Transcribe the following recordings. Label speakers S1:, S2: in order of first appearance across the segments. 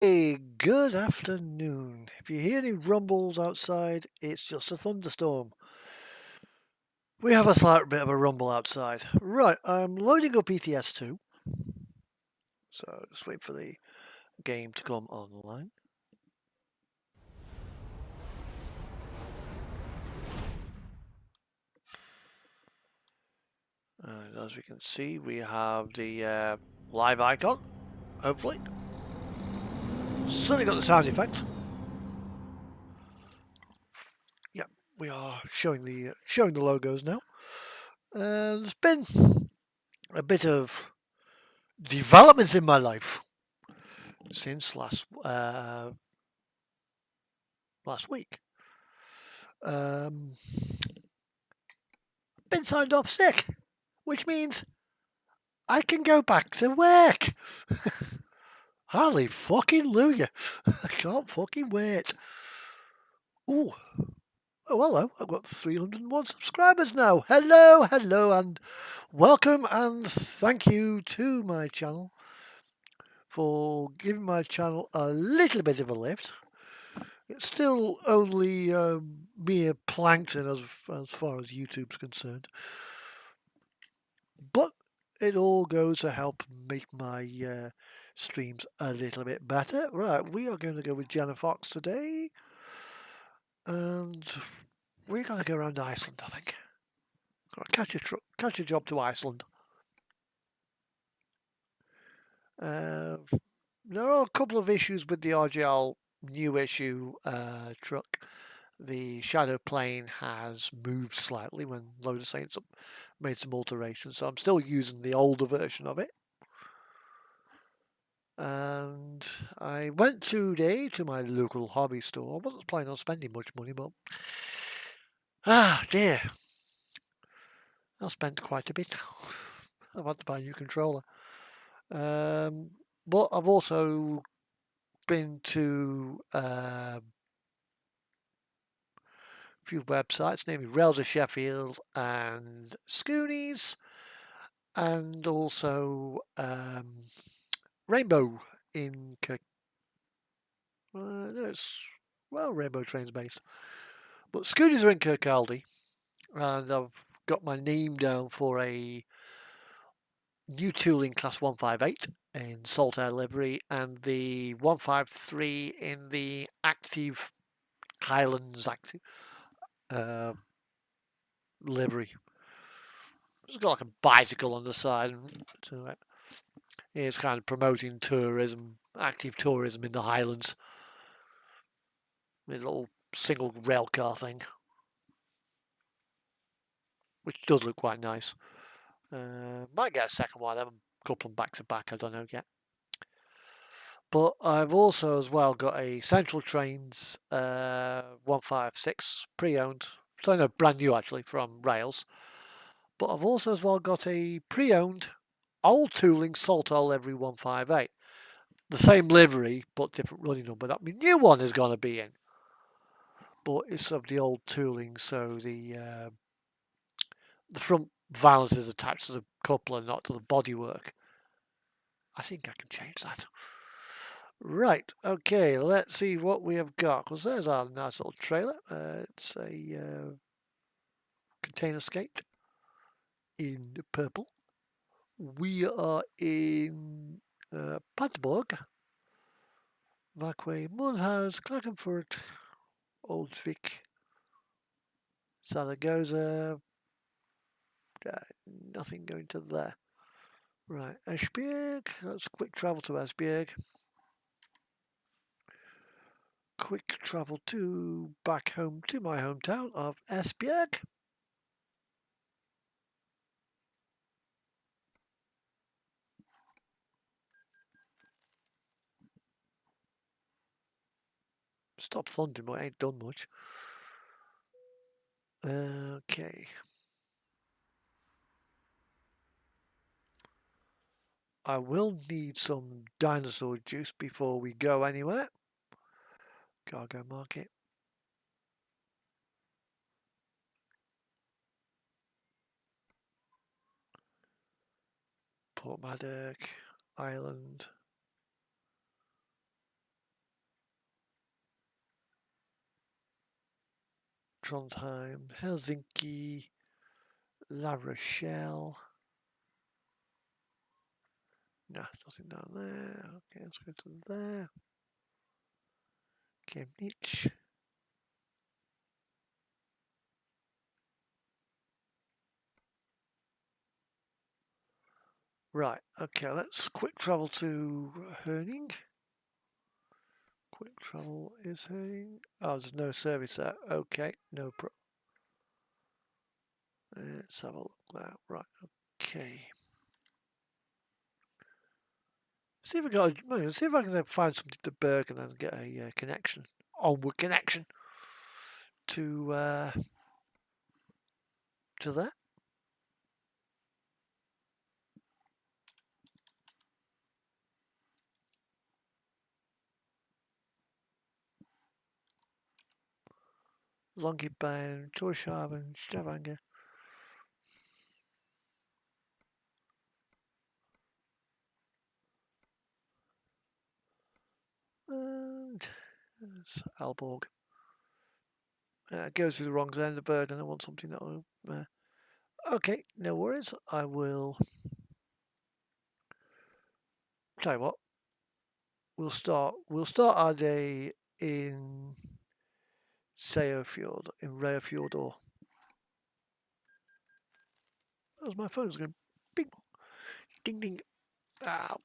S1: Hey, good afternoon. If you hear any rumbles outside, it's just a thunderstorm. We have a slight bit of a rumble outside. Right, I'm loading up ETS 2, so just wait for the game to come online. And as we can see, we have the live icon, hopefully. Certainly got the sound effect. Yeah, we are showing the logos now. There's been a bit of developments in my life since last week. Been signed off sick, which means I can go back to work. Holy fucking Luya. I can't fucking wait. Ooh. Oh, hello. I've got 301 subscribers now. Hello, and welcome and thank you to my channel for giving my channel a little bit of a lift. It's still only mere plankton as far as YouTube's concerned. But it all goes to help make my streams a little bit better. Right, we are going to go with Jenna Fox today. And we're going to go around Iceland, I think. Catch a job to Iceland. There are a couple of issues with the RGL new issue truck. The shadow plane has moved slightly when Loader Saints made some alterations, so I'm still using the older version of it. And I went today to my local hobby store. I wasn't planning on spending much money, but dear, I spent quite a bit. I've had to buy a new controller. But I've also been to a few websites, namely Rails of Sheffield and Scoonies, and also Rainbow in Kirk. No, it's Rainbow Trains based. But Scoonies are in Kirkcaldy, and I've got my name down for a new tooling class 158 in Saltair livery and the 153 in the active Highlands active livery. It's got like a bicycle on the side to it. It's kind of promoting tourism, active tourism in the Highlands. With a little single rail car thing, which does look quite nice. Might get a second one. I haven't coupled them back to back. I don't know yet. But I've also as well got a Central Trains 156 pre-owned. So no, brand new actually from Rails. But I've also as well got a pre-owned old tooling Saltair livery 158. The same livery but different running number that my new one is going to be in. But it's of the old tooling, so the front valance is attached to the coupler, not to the bodywork. I think I can change that. Right, okay, let's see what we have got. Because there's our nice little trailer. It's a container skate in purple. We are in Paterborg, Vakwe, Mulhouse, Klagenfurt, Oldvik, Zaragoza. Nothing going to there. Right, Esbjerg. Let's quick travel to Esbjerg. Quick travel to back home to my hometown of Esbjerg. Stop thundering, but I ain't done much. Okay. I will need some dinosaur juice before we go anywhere. Cargo market. Portmaddock, Island. Trondheim, Helsinki, La Rochelle. No, nothing down there. Okay, let's go to there. Chemnitz. Right, okay, let's quick travel to Herning. Quick travel is Herning. Oh, there's no service there. Okay, no problem. Let's have a look now. Right, okay. See if I can find something to Bergen and get a connection, onward connection to there. Longyearbyen, Torshavn, Stavanger. And it's Aalborg. It goes to the wrong end of Bergen. I want something that will. Okay, no worries. I will. Tell you what. We'll start our day in Seafjord, in Reafjord. As my phone's going bing, ding, ding. Ah.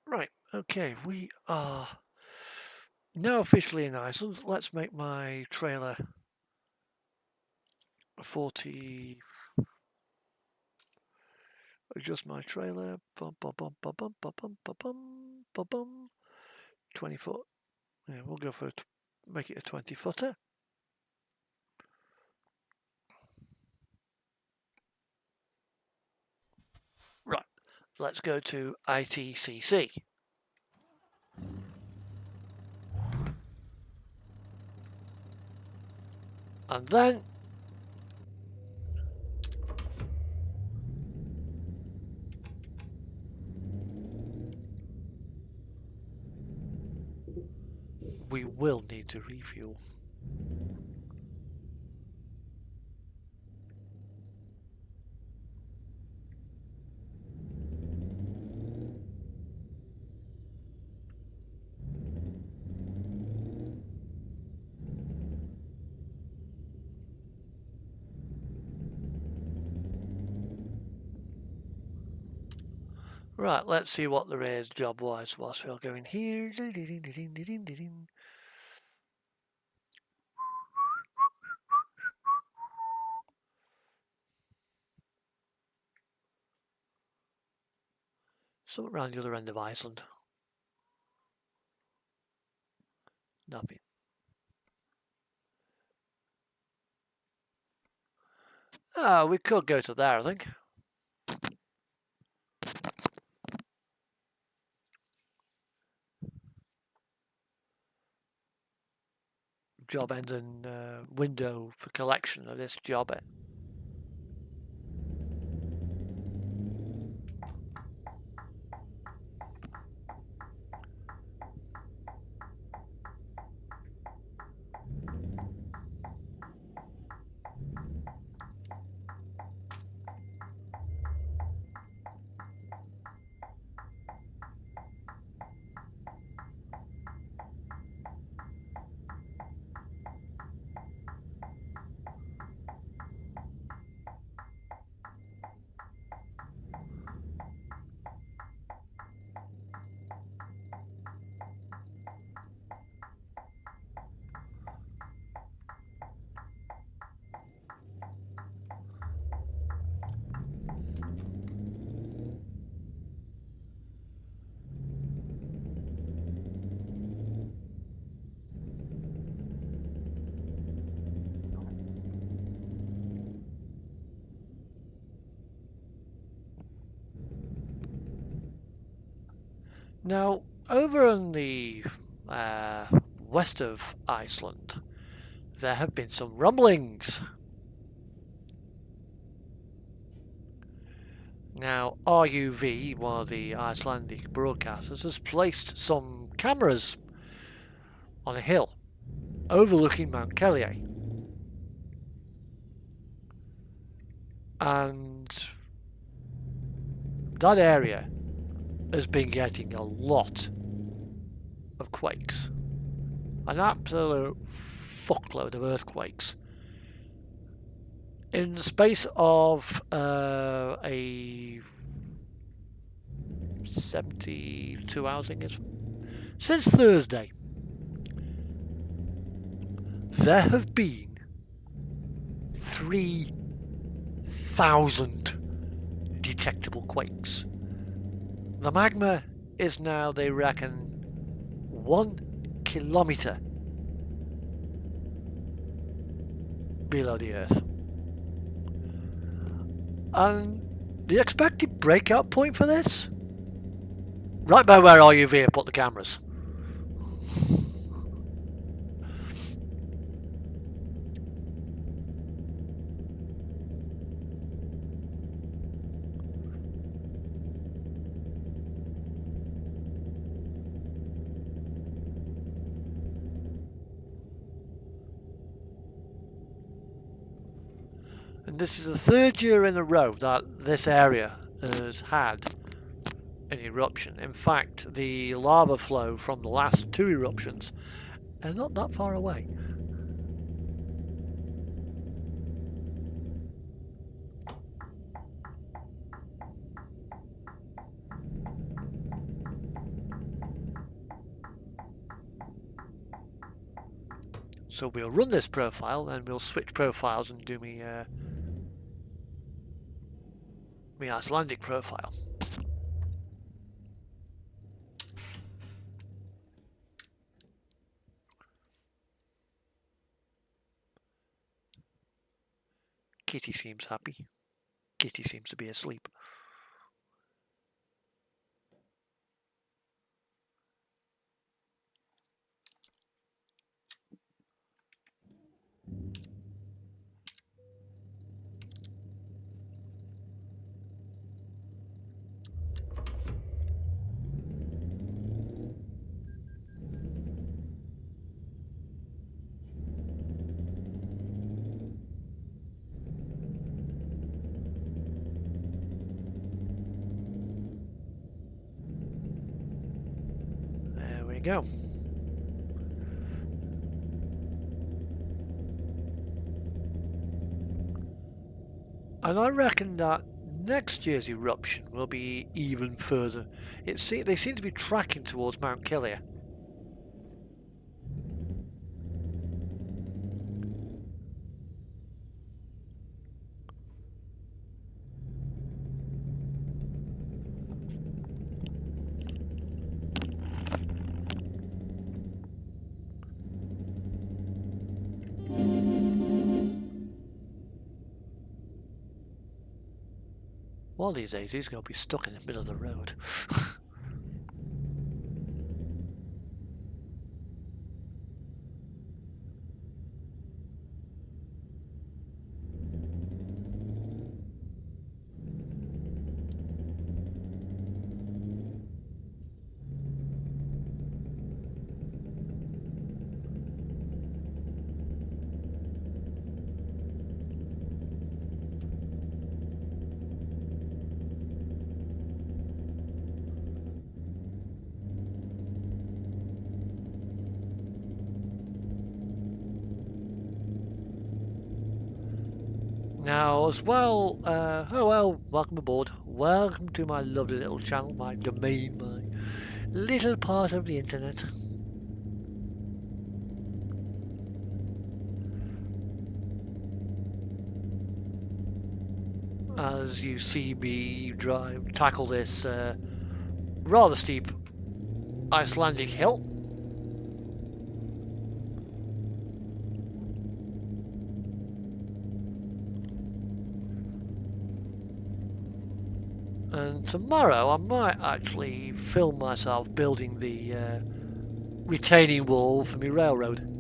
S1: Right, okay, we are now officially in Iceland. Let's make my trailer 40. Adjust my trailer. Bum, bum, bum, bum, bum, bum, bum, bum, bum, bum. 20 foot. Yeah, we'll go for make it a 20 footer. Right, let's go to ITCC. And then we will need to refuel. Right, let's see what there is job-wise whilst we're going here. Something around the other end of Iceland. Nothing. Oh, we could go to there, I think. Job ends in window for collection of this job. Now, over on the west of Iceland, there have been some rumblings. Now, RUV, one of the Icelandic broadcasters, has placed some cameras on a hill overlooking Mount Kelier. And that area has been getting a lot of quakes. An absolute fuckload of earthquakes. In the space of a 72 hours, I think it's since Thursday, there have been 3,000 detectable quakes. The magma is now, they reckon, 1 kilometre below the Earth. And the expected breakout point for this? Right by where RUV have put the cameras. And this is the third year in a row that this area has had an eruption. In fact, the lava flow from the last 2 eruptions are not that far away. So we'll run this profile and we'll switch profiles and do me Icelandic profile. Kitty seems happy. Kitty seems to be asleep. There we go. And I reckon that next year's eruption will be even further. They seem to be tracking towards Mount Kelier. One of these days he's going to be stuck in the middle of the road. Now, as well, oh well, welcome aboard. Welcome to my lovely little channel, my domain, my little part of the internet. As you see me tackle this rather steep Icelandic hill. And tomorrow I might actually film myself building the retaining wall for my railroad.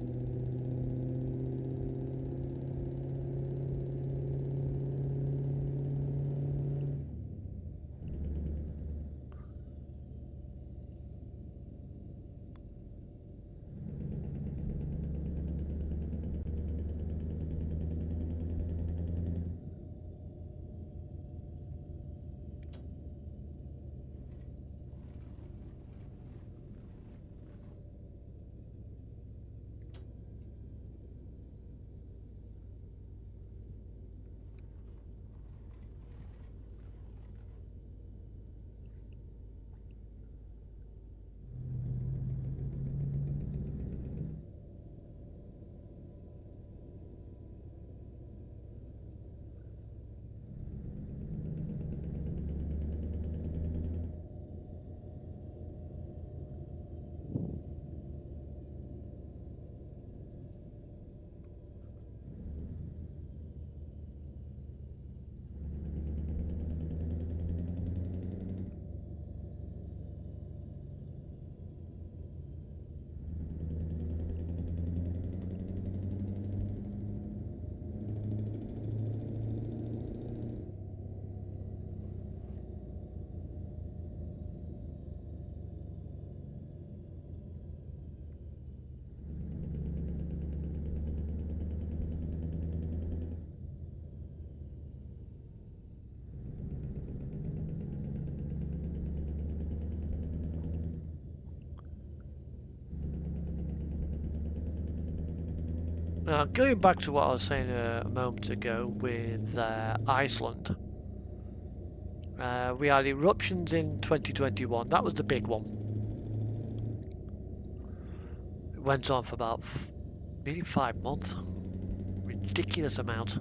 S1: Now, going back to what I was saying a moment ago with Iceland, we had eruptions in 2021. That was the big one. It went on for about nearly 5 months. Ridiculous amount.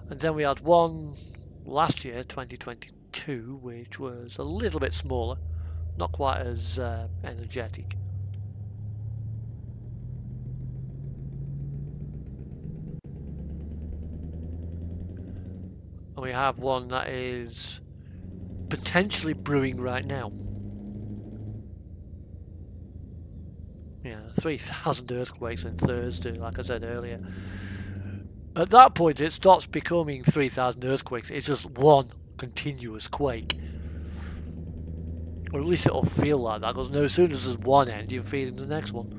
S1: And then we had one last year, 2022, which was a little bit smaller, not quite as energetic. And we have one that is potentially brewing right now. Yeah, 3,000 earthquakes on Thursday, like I said earlier. At that point, it stops becoming 3,000 earthquakes. It's just one continuous quake. Or at least it'll feel like that, because no sooner as there's one end, you're feeling the next one.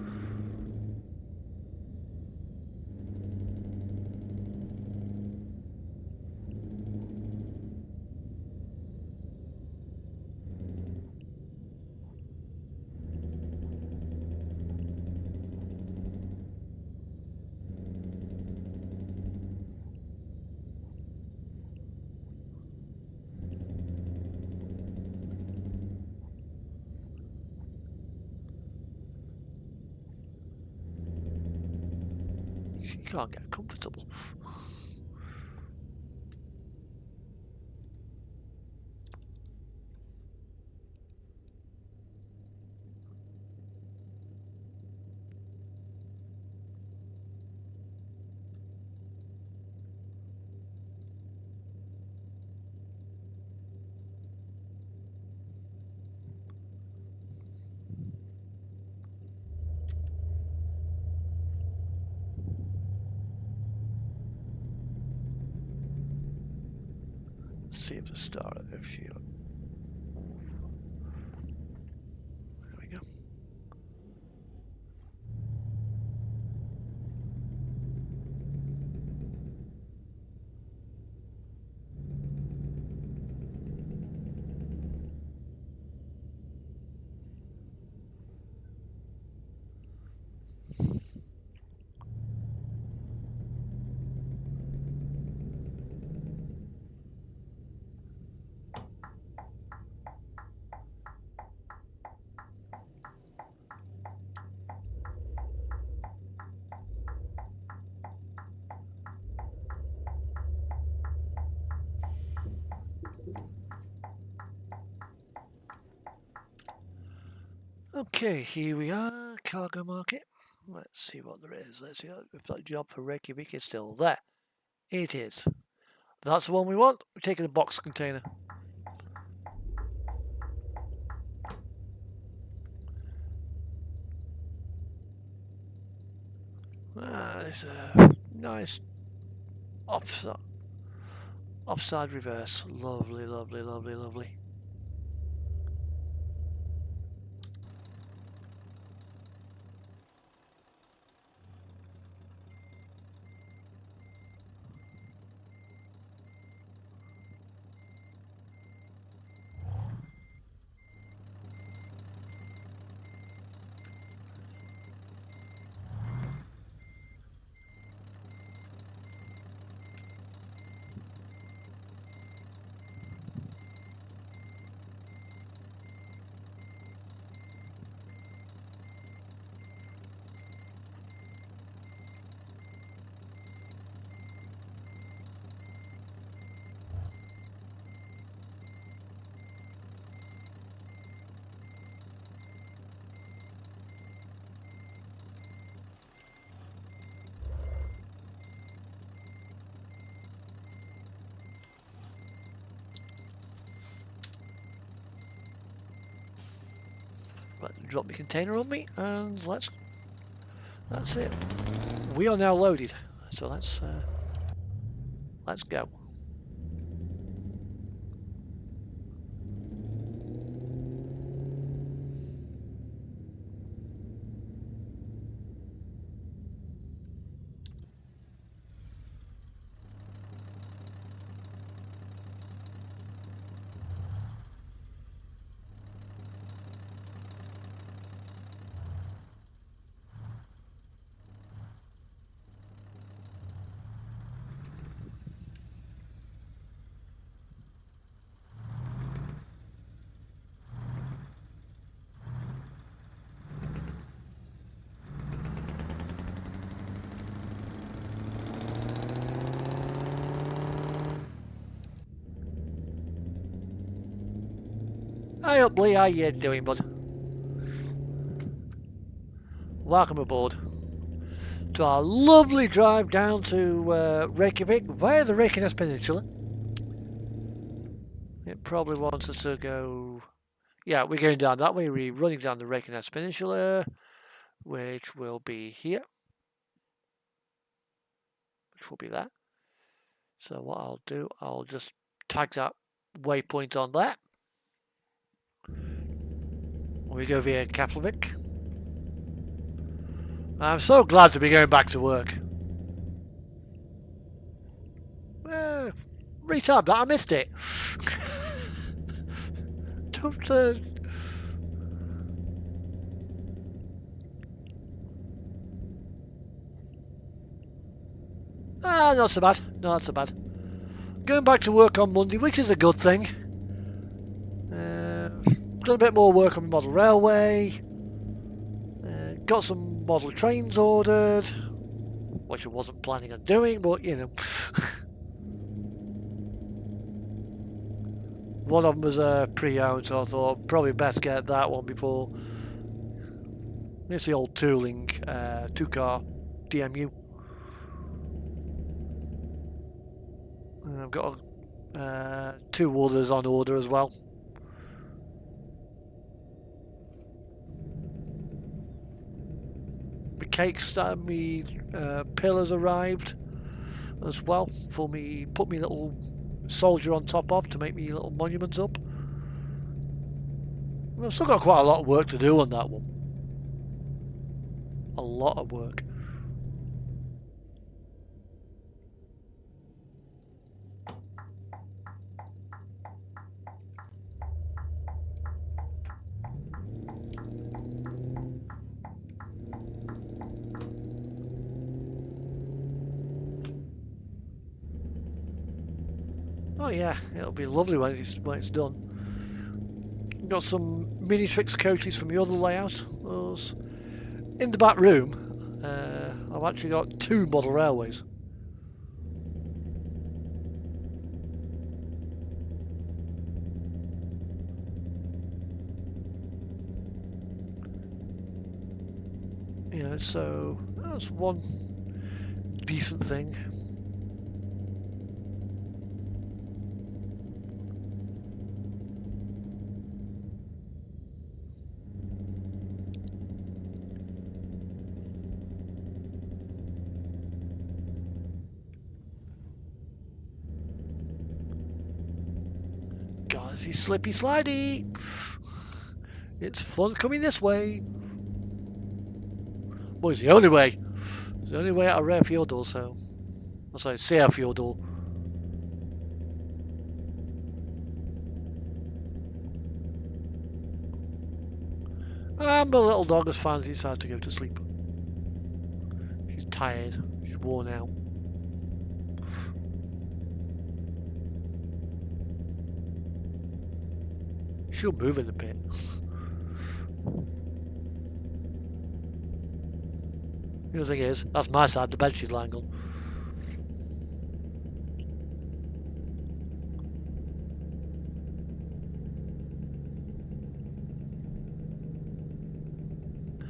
S1: You can't get comfortable. See if the start of it. There we go. Okay, here we are, cargo market. Let's see what there is. Let's see if that job for Reykjavik is still there. It is. That's the one we want. We're taking a box container. nice offside reverse. Lovely, lovely, lovely, lovely. Drop the container on me, and that's it. We are now loaded, so let's go. Hi up, Lee. How you doing, bud? Welcome aboard to our lovely drive down to Reykjavik via the Reykjanes Peninsula. It probably wants us to go... Yeah, we're going down that way. We're running down the Reykjanes Peninsula, which will be here. Which will be there. So what I'll do, I'll just tag that waypoint on there. We go via Keflavik. I'm so glad to be going back to work. Retard that, I missed it. Don't... not so bad. Not so bad. Going back to work on Monday, which is a good thing. Done a bit more work on the model railway. Got some model trains ordered, which I wasn't planning on doing, but you know. One of them was pre-owned, so I thought probably best get that one before. It's the old tooling 2-car DMU. I've got 2 others on order as well. My cakes, me pillars arrived as well for me. Put me little soldier on top of to make me little monuments up. I've still got quite a lot of work to do on that one. A lot of work. Oh yeah, it'll be lovely when it's done. Got some Minitrix coaches from the other layout. Those in the back room, I've actually got 2 model railways. Yeah, so that's one decent thing. See, slippy slidey. It's fun coming this way. Well, it's the only way. It's the only way out of Rare Fjordor, so... I'm sorry, Sea Fjordor. And the little dog has finally decided to go to sleep. She's tired. She's worn out. She'll move in a bit. The other thing is, that's my side, the bed she's lying on.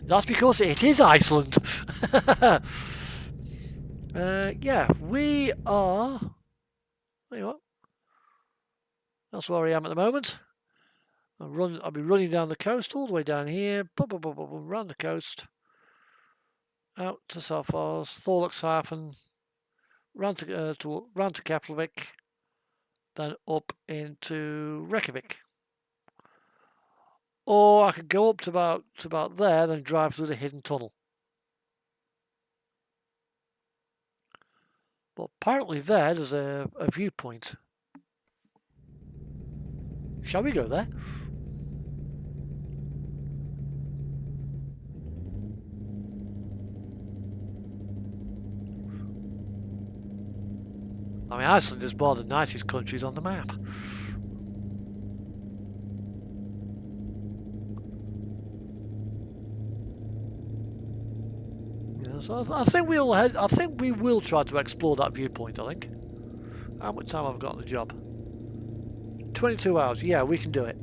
S1: That's because it is Iceland. Yeah, we are... Tell you what. That's where I am at the moment. I'll be running down the coast, all the way down here, around the coast, out to Selfoss, Thorlakshafen, round to Keflavik, then up into Reykjavik. Or I could go up to about there, then drive through the hidden tunnel. But apparently there's a viewpoint. Shall we go there? I mean, Iceland is one of the nicest countries on the map. Yeah, so I think we will try to explore that viewpoint. I think. How much time have I got on the job? 22 hours. Yeah, we can do it.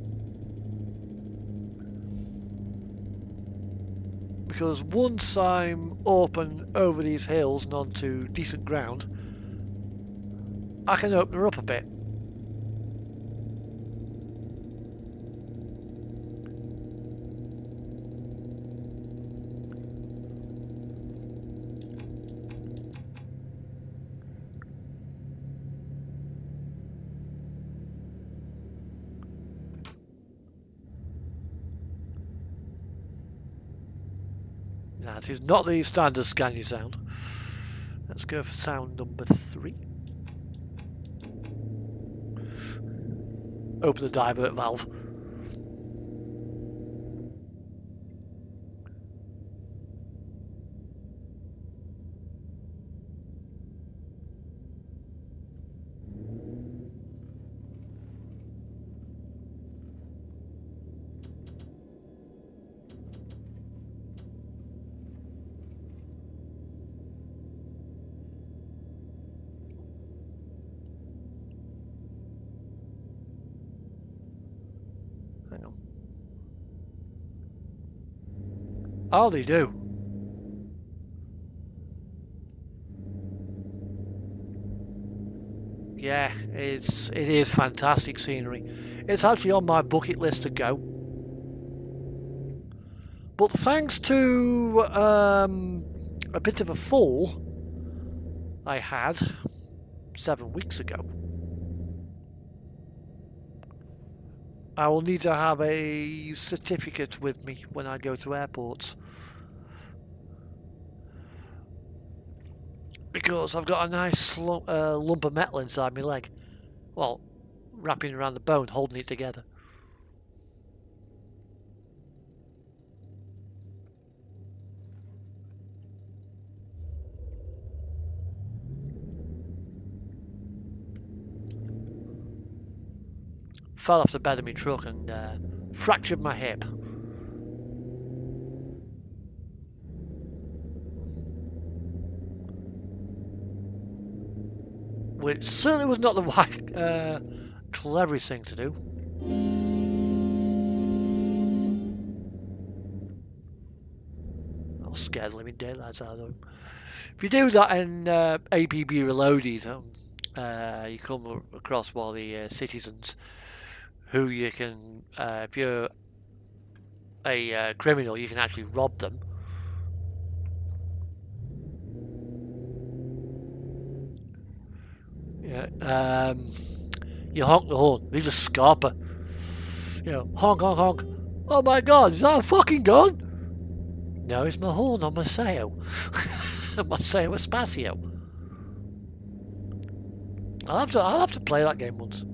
S1: Because once I'm up and over these hills and onto decent ground, I can open her up a bit. That is not the standard Scania sound. Let's go for sound number 3. Open the divert valve. Hang on. Oh, they do. Yeah, it is fantastic scenery. It's actually on my bucket list to go. But thanks to a bit of a fall I had 7 weeks ago, I will need to have a certificate with me when I go to airports. Because I've got a nice lump of metal inside my leg. Well, wrapping around the bone, holding it together. Fell off the bed of my truck and fractured my hip. Which certainly was not the cleverest thing to do. I'll scare the living daylights out of them. If you do that in APB Reloaded, you come across one of the citizens who you can, if you're a criminal, you can actually rob them. Yeah, you honk the horn, leave a scarper. You know, honk, honk, honk. Oh my God, is that a fucking gun? No, it's my horn on Maseo. Maseo Espacio. I'll have to play that game once.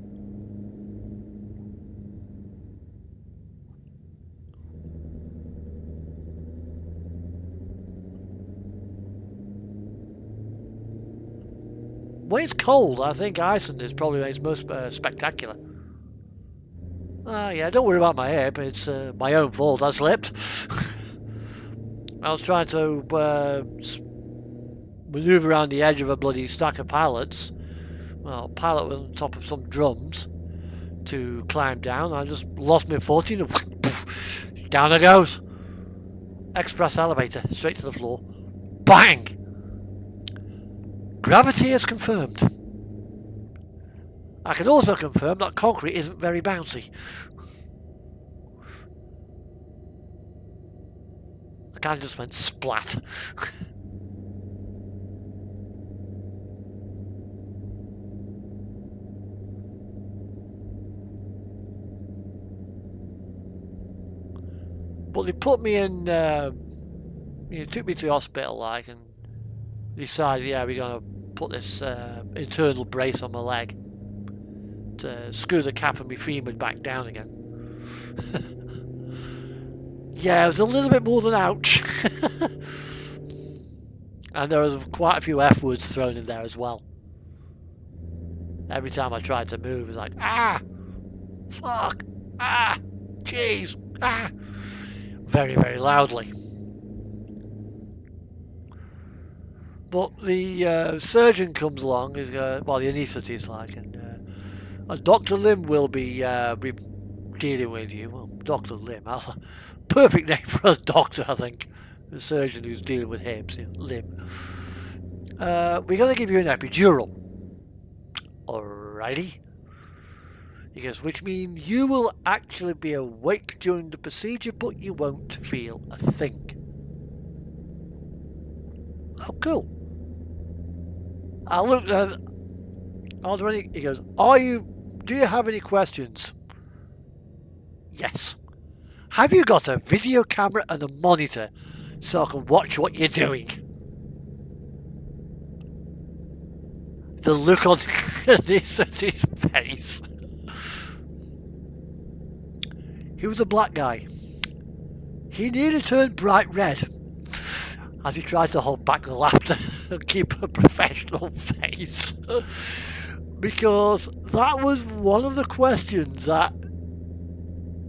S1: When it's cold, I think Iceland is probably its most spectacular. Yeah, don't worry about my hip. It's my own fault. I slipped. I was trying to manoeuvre around the edge of a bloody stack of pallets. Well, pallet was on top of some drums to climb down. I just lost my footing and down it goes. Express elevator, straight to the floor. Bang! Gravity is confirmed. I can also confirm that concrete isn't very bouncy. I kind of just went splat. But they put me in, took me to the hospital, like, and decided, yeah, we're going to put this internal brace on my leg to screw the cap of my femur back down again. Yeah, it was a little bit more than ouch. And there was quite a few F words thrown in there as well. Every time I tried to move, it was like, ah, fuck, ah, jeez, ah, very, very loudly. But the surgeon comes along, well, the anaesthetist, like, and Dr. Lim will be dealing with you. Well, Dr. Lim, perfect name for a doctor, I think. The surgeon who's dealing with hips, Lim. We're going to give you an epidural. Alrighty. He goes, which means you will actually be awake during the procedure, but you won't feel a thing. Oh, cool. I looked at. Are there any? He goes, do you have any questions? Yes. Have you got a video camera and a monitor so I can watch what you're doing? The look on his face. He was a black guy. He nearly turned bright red as he tried to hold back the laughter and keep a professional face. Because that was one of the questions that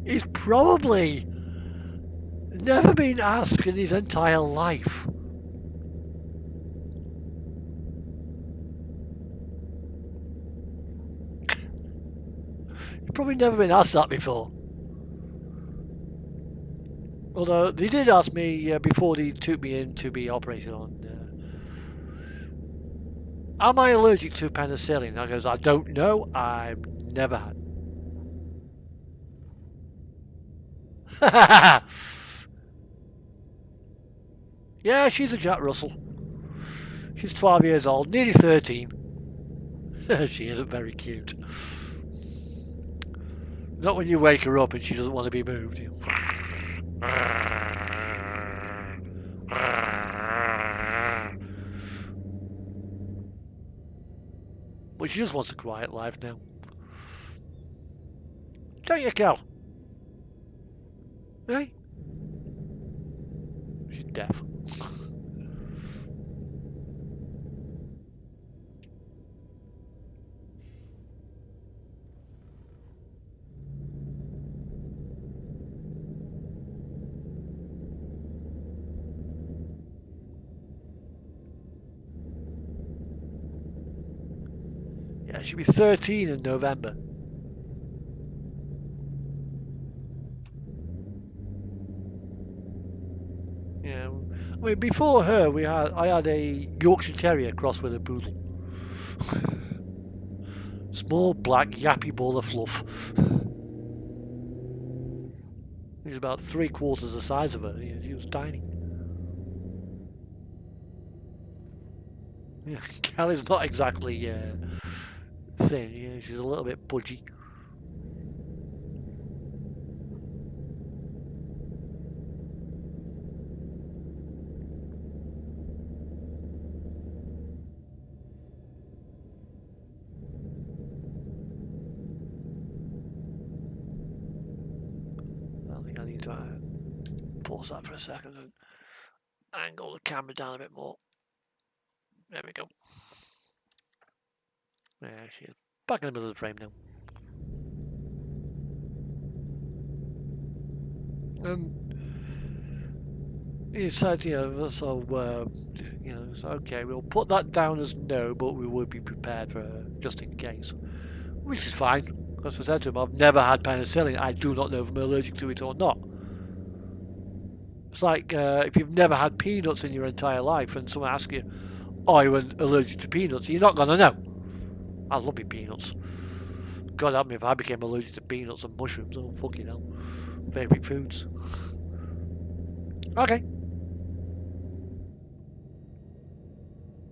S1: he's probably never been asked in his entire life. You've probably never been asked that before. Although they did ask me before they took me in to be operated on, am I allergic to penicillin? I goes, I don't know, I've never had. Yeah, she's a Jack Russell. She's 12 years old, nearly 13. She isn't very cute. Not when you wake her up and she doesn't want to be moved. But she just wants a quiet life now. Don't you, Cal? Right? She's deaf. Yeah, she'll be 13 in November. Yeah, I mean, before her, I had a Yorkshire Terrier crossed with a poodle. Small, black, yappy ball of fluff. He was about 3/4 the size of her. She was tiny. Yeah, Callie's not exactly thin. Yeah, she's a little bit pudgy. I think I need to pause that for a second and angle the camera down a bit more. There we go. There she is. Back in the middle of the frame now. He said, so, so okay, we'll put that down as no, but we would be prepared for just in case. Which is fine, because I said to him, I've never had penicillin. I do not know if I'm allergic to it or not. It's like if you've never had peanuts in your entire life and someone asks you, are you allergic to peanuts? You're not going to know. I love me peanuts. God help me if I became allergic to peanuts and mushrooms. Oh, fucking hell. Favourite foods. Okay.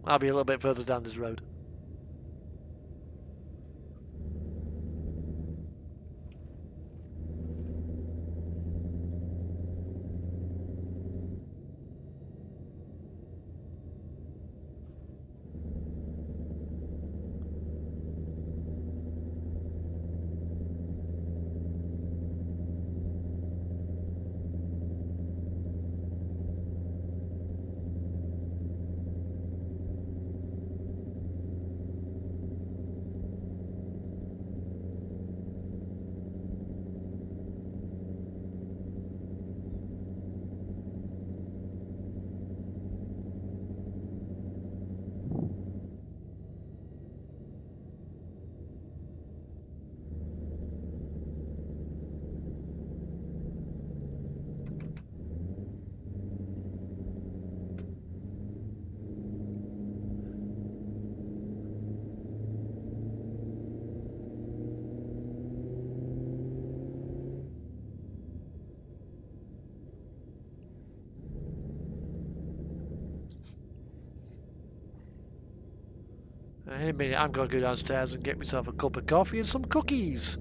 S1: I'll be a little bit further down this road. In a minute, I'm going to go downstairs and get myself a cup of coffee and some cookies.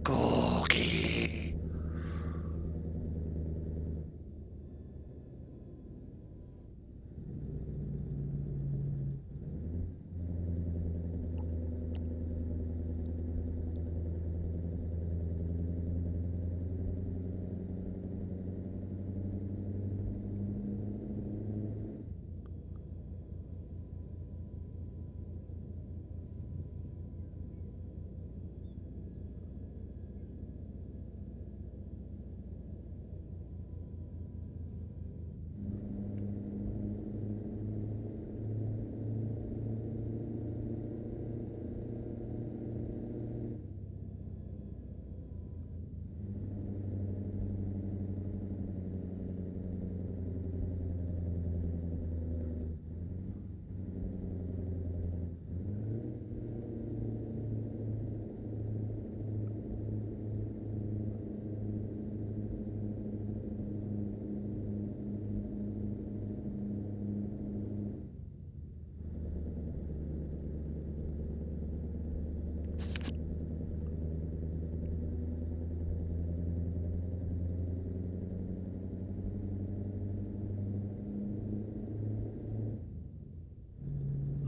S1: Cookie.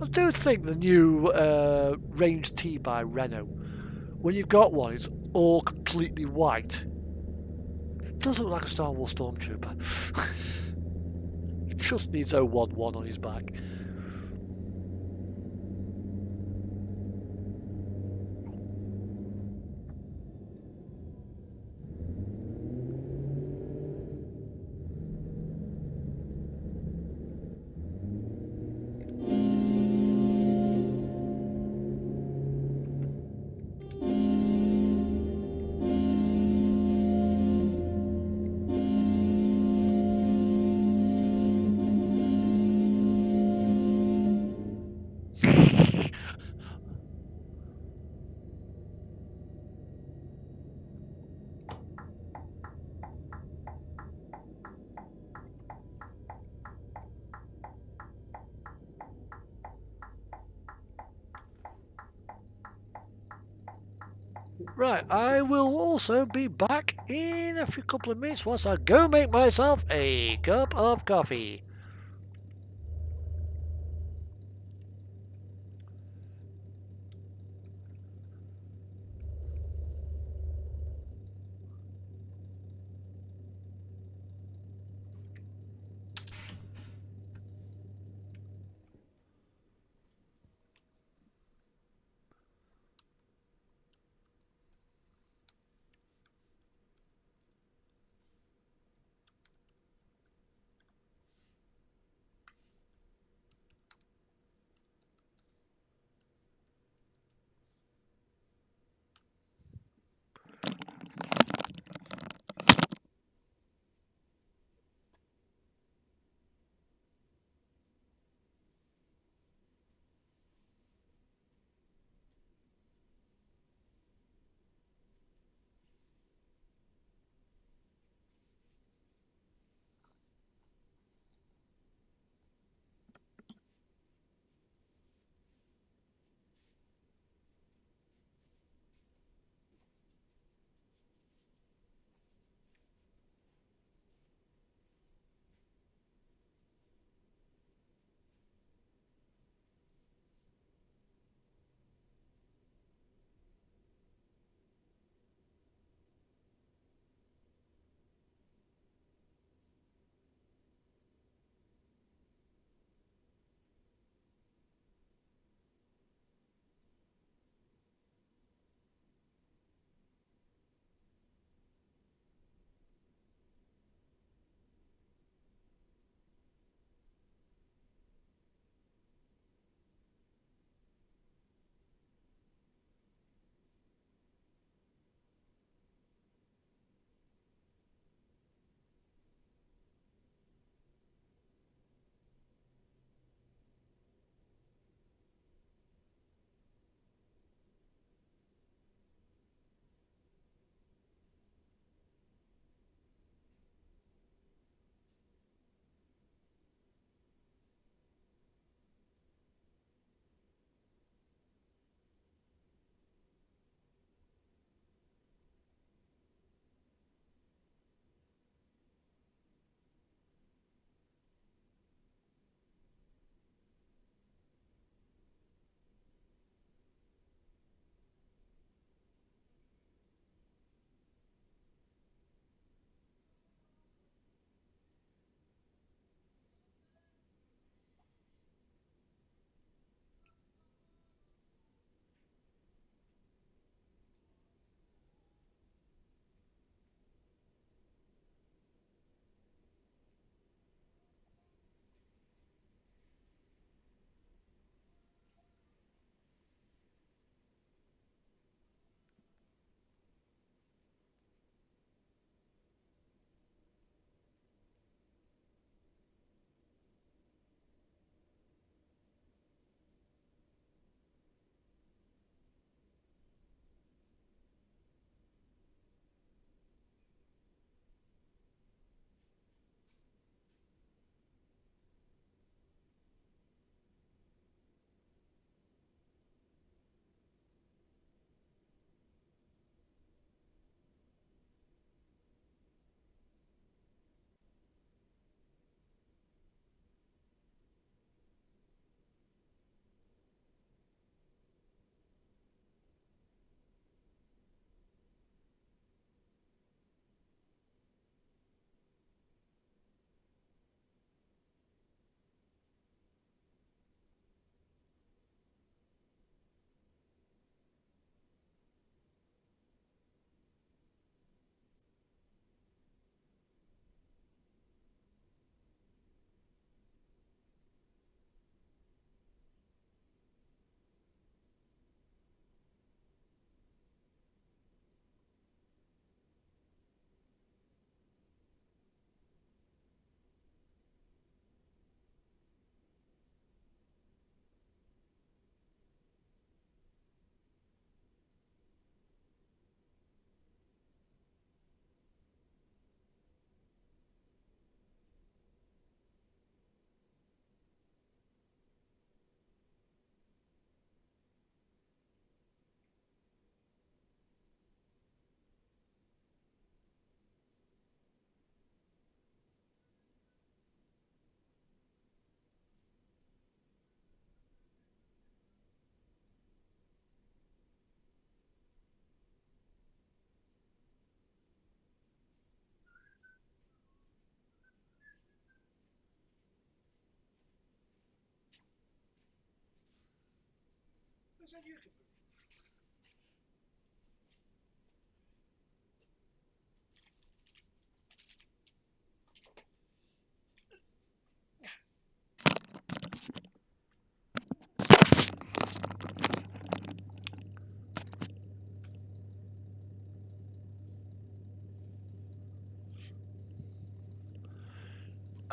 S1: I do think the new Range T by Renault, when you've got one, it's all completely white. It does look like a Star Wars Stormtrooper. It just needs 011 on his back. Right, I will also be back in a few couple of minutes once I go make myself a cup of coffee.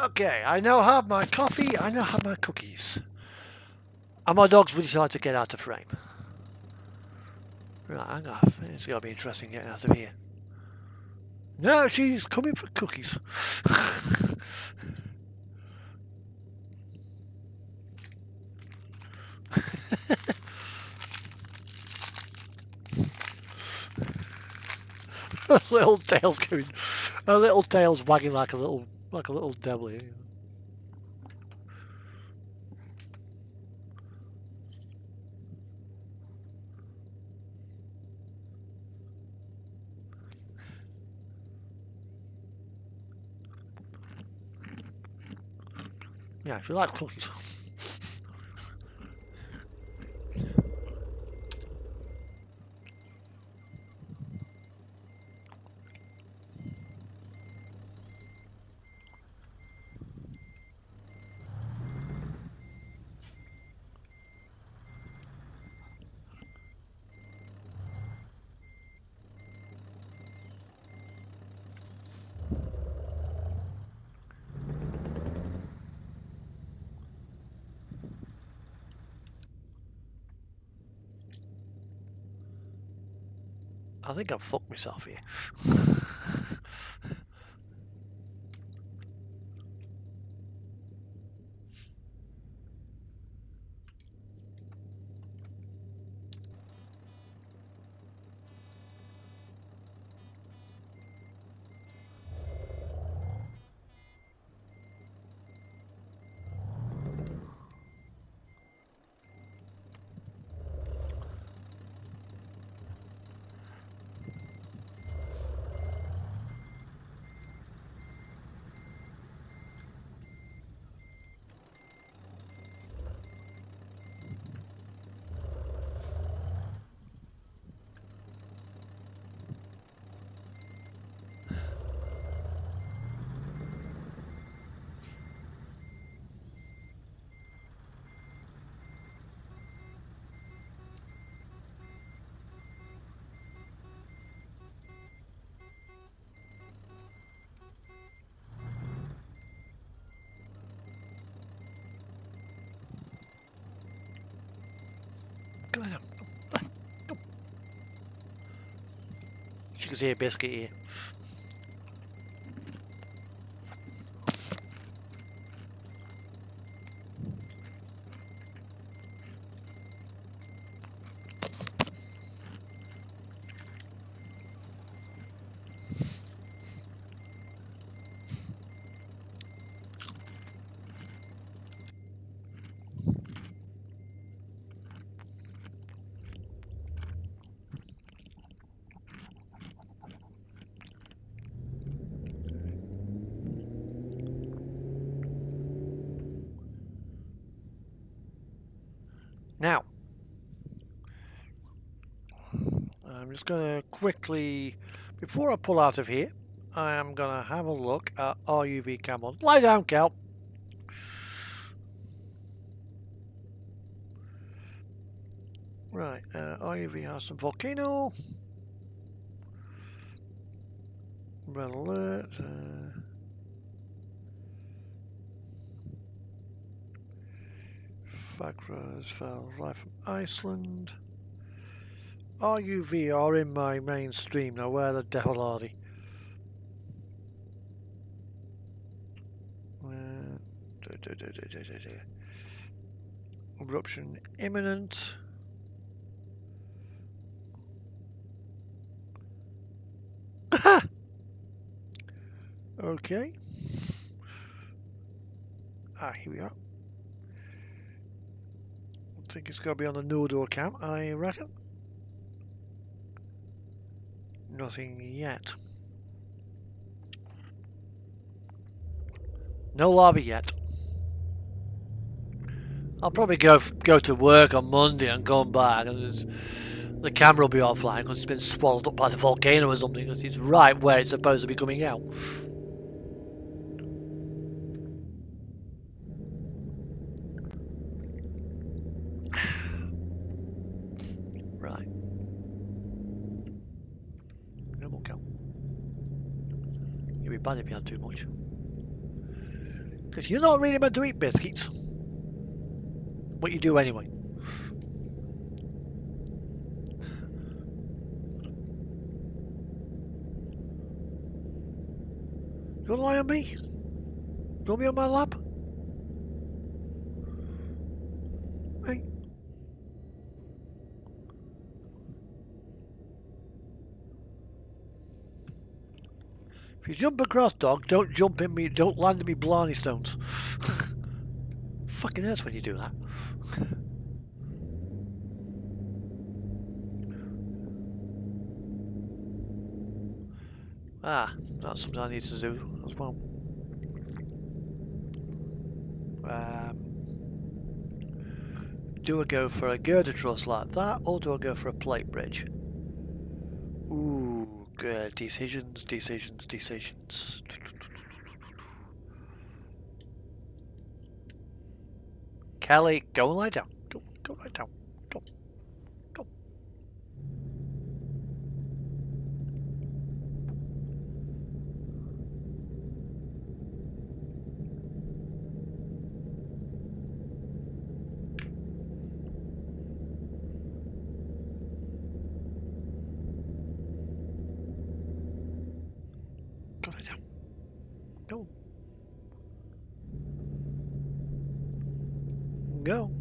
S1: Okay, I now have my coffee, I now have my cookies. And my dogs will decide to get out of frame. Right, hang on. It's going to be interesting getting out of here. No, she's coming for cookies. Her little tail's going. Her little tail's wagging like a little devil. Yeah, she likes cookies. I think I've fucked myself here. Come on. Come. She can see a biscuit here. Now, I'm just going to quickly, before I pull out of here, I am going to have a look at RUV cam on. Lie down, Cal. Right, RUV has some volcano. Red alert. Fagras fell right from Iceland. RUV are in my mainstream now. Where the devil are they? Eruption imminent. Okay. Here we are. I think it's got to be on the Nordor cam, I reckon. Nothing yet. No lava yet. I'll probably go to work on Monday and come back, and the camera will be offline because it's been swallowed up by the volcano or something. Because it's right where it's supposed to be coming out. Right. No more cow. You'd be bad if you had too much. Because you're not really meant to eat biscuits. But you do anyway. You want to lie on me? You want me on my lap? Hey. If you jump across, dog, don't jump in me, don't land in me blarney stones. Fucking hurts when you do that. Ah, that's something I need to do as well. Do I go for a girder truss like that, or do I go for a plate bridge? Ooh, good. Decisions. Kelly, go and lie down. Go lie down. Go. Go lie down. Go. Go.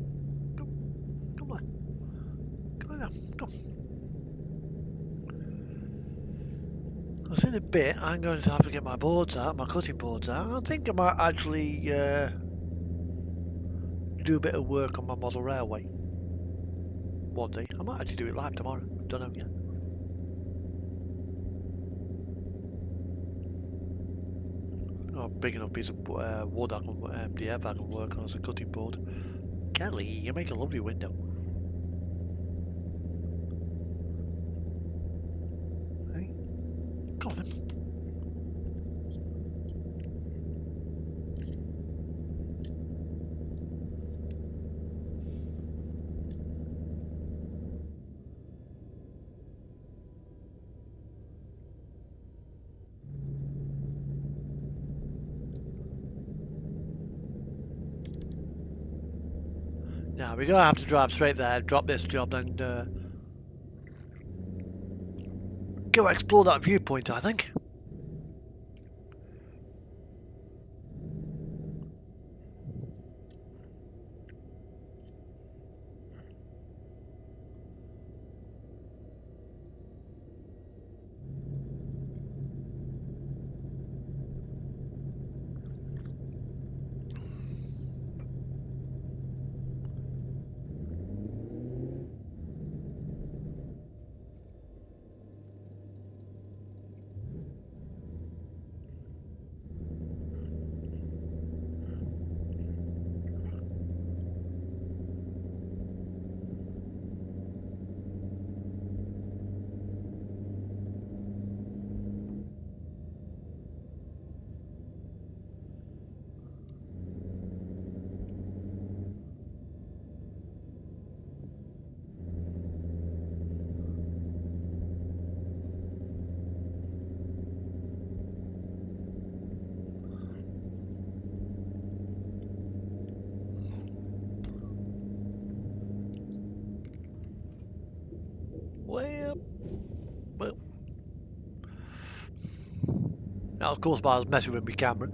S1: Come on. Go now. Go. In a bit, I'm going to have to get my boards out, my cutting boards out. I think I might actually do a bit of work on my model railway one day. I might actually do it live tomorrow. Don't know yet. Oh, big enough piece of wood I can MDF I can work on as a cutting board. Kelly, you make a lovely window. Hey, come on then. Now we're gonna have to drive straight there, drop this job, and go explore that viewpoint, I think. Well, now of course I was messing with my camera.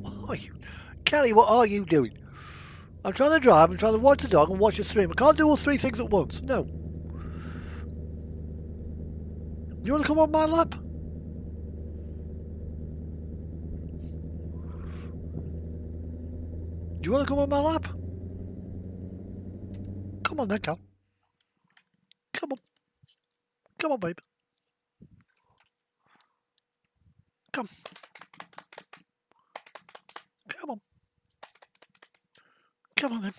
S1: What are you, Kelly? What are you doing? I'm trying to drive, I'm trying to watch the dog and watch the stream. I can't do all three things at once. No. You want to come on my lap? Do you want to come on my lap? Come on then, Cal. Come on. Come on, babe. Come. Come on then.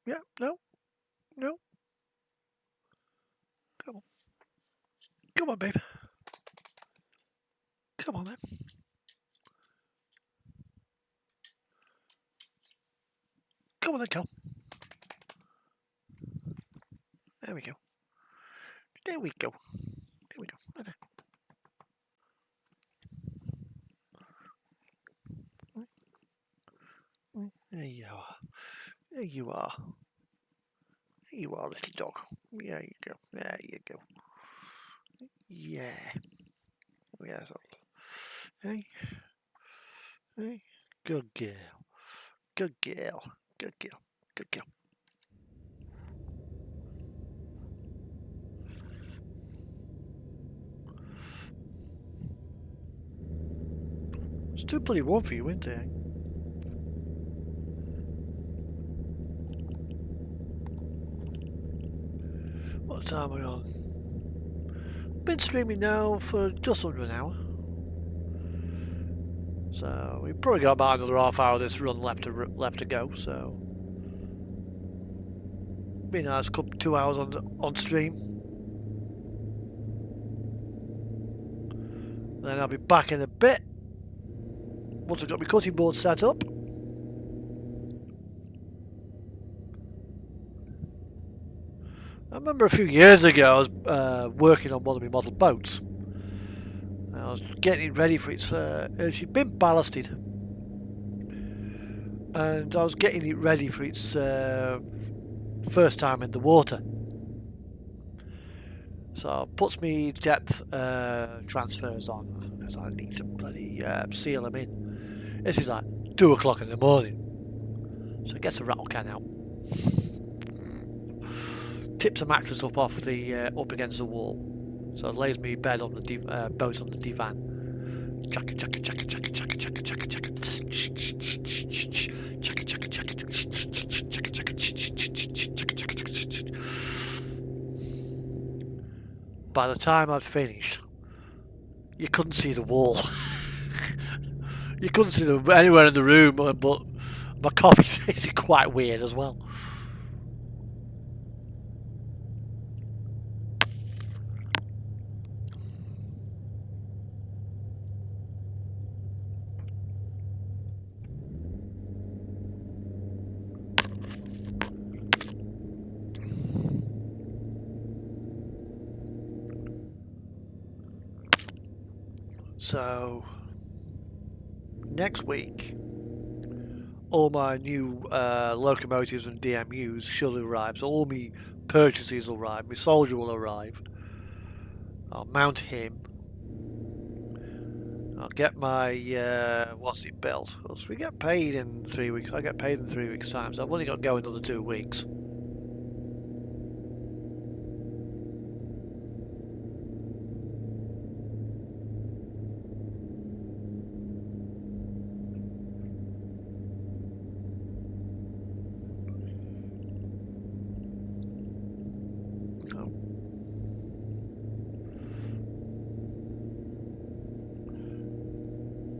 S1: Yeah, no, no. Come on. Come on, babe. Come on then. Come on then, Cal. There we go. There we go. There we go. Right there. There you are. There you are. There you are, little dog. There you go. There you go. Yeah. Yes. Hey. Hey. Good girl. Good girl. Good girl. Good girl. It's too bloody warm for you, isn't it? What time are we on? Been streaming now for just under an hour. So we've probably got about another half hour of this run left to go. So be nice, couple 2 hours on stream. Then I'll be back in a bit once I've got my cutting board set up. I remember a few years ago I was working on one of my model boats. I was getting it ready for its. She'd been ballasted, and I was getting it ready for its first time in the water. So I puts me depth transfers on, as I need to bloody seal them in. This is like 2 o'clock in the morning, so it gets a rattle can out. Tips a mattress up off the up against the wall, so it lays me bed on the boat on the divan. Chaka chaka chaka chaka chaka chaka chaka chaka chaka chaka chaka. By the time I'd finished, you couldn't see the wall. You couldn't see anywhere in the room, but my coffee tasted quite weird as well. So next week, all my new locomotives and DMUs should arrive. So all my purchases will arrive. My soldier will arrive. I'll mount him. I'll get my what's it built. Because we get paid in 3 weeks. I get paid in 3 weeks' time, so I've only got to go another 2 weeks.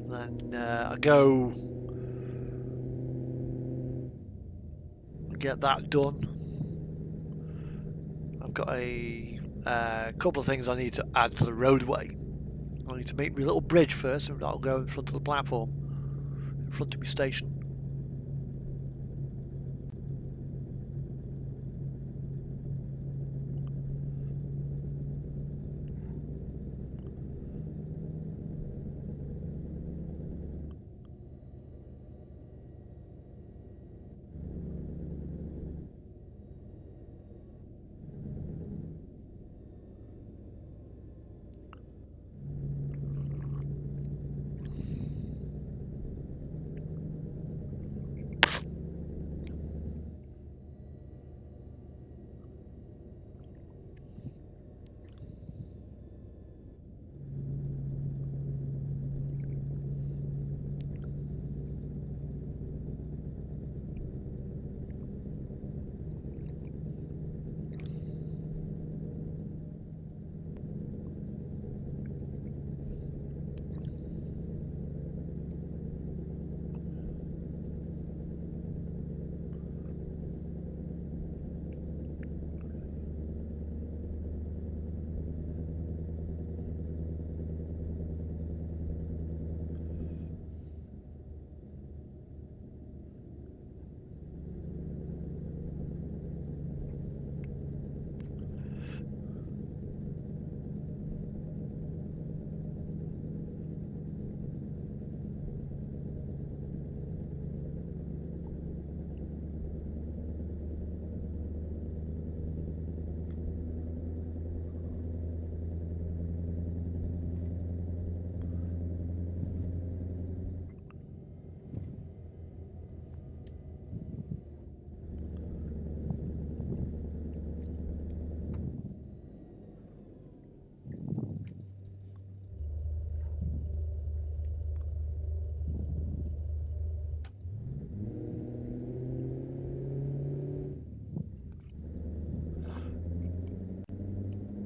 S1: Then I go get that done. I've got a couple of things I need to add to the roadway. I need to make my little bridge first, and that'll go in front of the platform, in front of my station.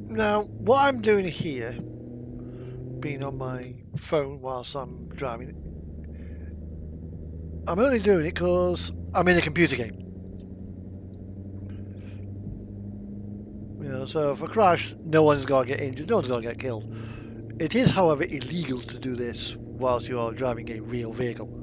S1: Now, what I'm doing here, being on my phone whilst I'm driving, I'm only doing it because I'm in a computer game. You know, so if I crash, no one's going to get injured, no one's going to get killed. It is, however, illegal to do this whilst you are driving a real vehicle.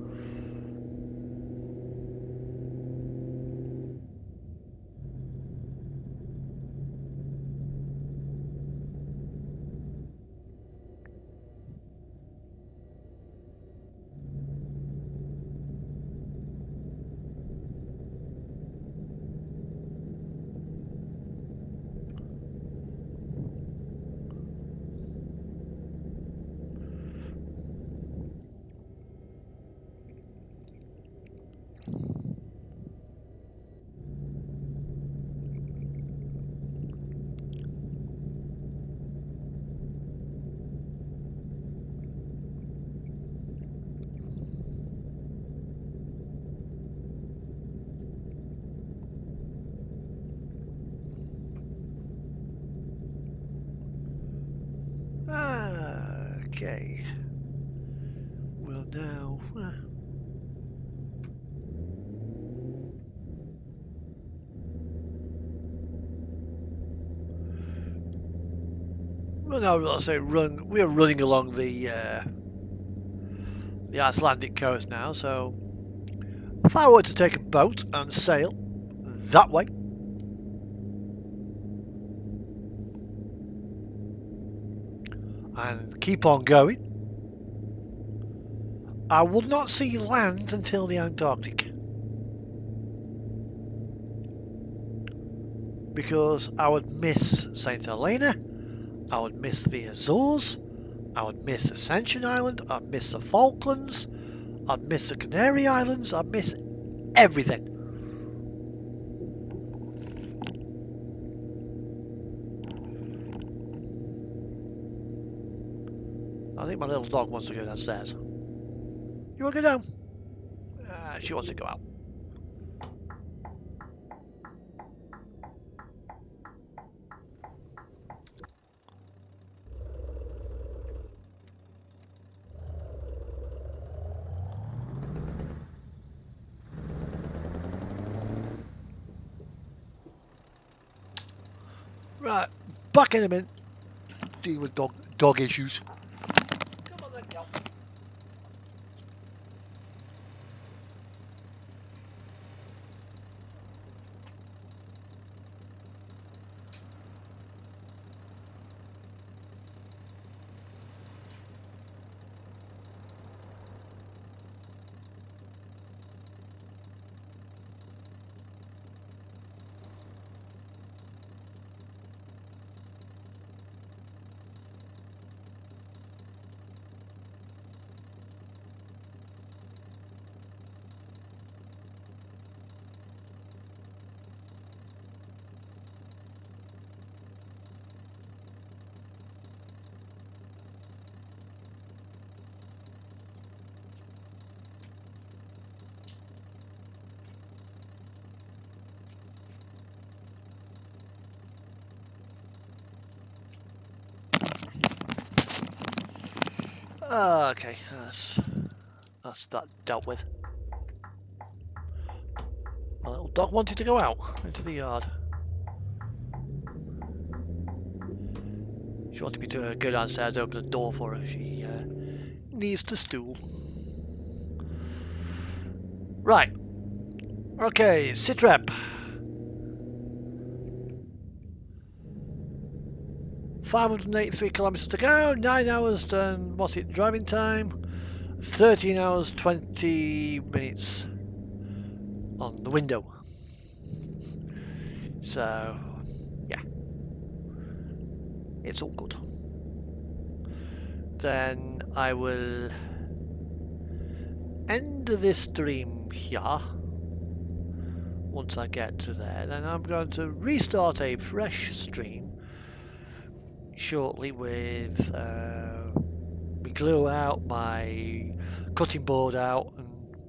S1: Okay. Well, now. Well, now let's say we're running along the Icelandic coast now. So, if I were to take a boat and sail that way, and keep on going, I would not see land until the Antarctic. Because I would miss St. Helena, I would miss the Azores, I would miss Ascension Island, I'd miss the Falklands, I'd miss the Canary Islands, I'd miss everything. I think my little dog wants to go downstairs. You want to go down? She wants to go out. Right, back in a minute. Deal with dog issues. Come on then, girl. Okay, that's that dealt with. My little dog wanted to go out into the yard. She wanted me to go downstairs, open the door for her. She needs to stool. Right. Okay, sit rep. 583 kilometers to go, 9 hours and what's it, driving time? 13 hours 20 minutes on the window. So, yeah. It's all good. Then I will end this stream here. Once I get to there, then I'm going to restart a fresh stream shortly with my glue out, my cutting board out and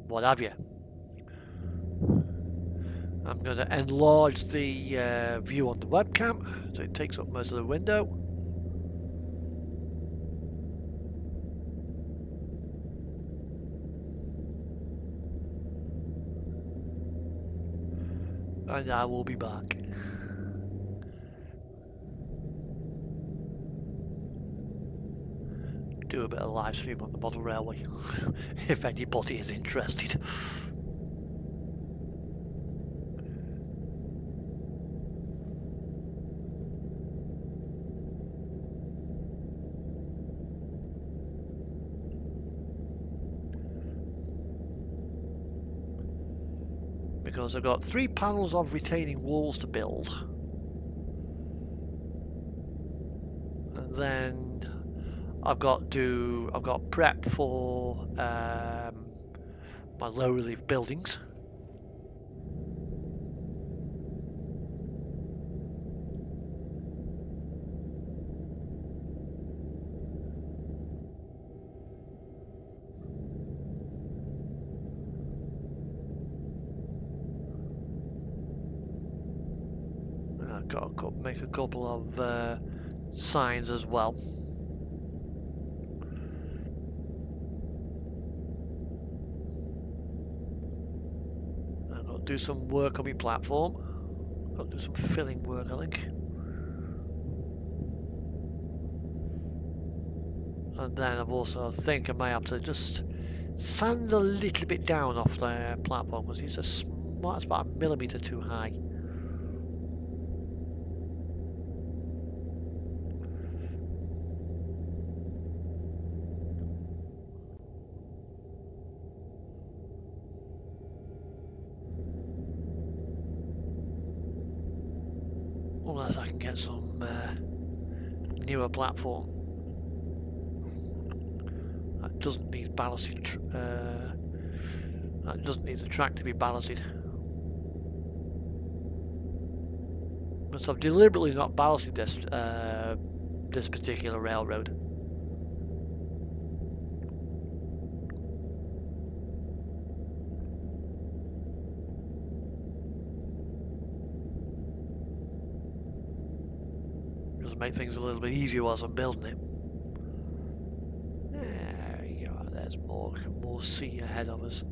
S1: what have you. I'm going to enlarge the view on the webcam so it takes up most of the window. And I will be back. Do a bit of live stream on the model railway if anybody is interested. Because I've got 3 panels of retaining walls to build. And then I've got prep for my low relief buildings. I've got to make a couple of signs as well. I've got to do some work on my platform. I've got to do some filling work, I think. And then I've also, I think I may have to just sand a little bit down off the platform because it's about a millimetre too high. Unless I can get some newer platform that doesn't need ballasted. That doesn't need the track to be ballasted. But I've deliberately not ballasted this particular railroad. Just make things a little bit easier whilst I'm building it. Yeah, there's more sea ahead of us.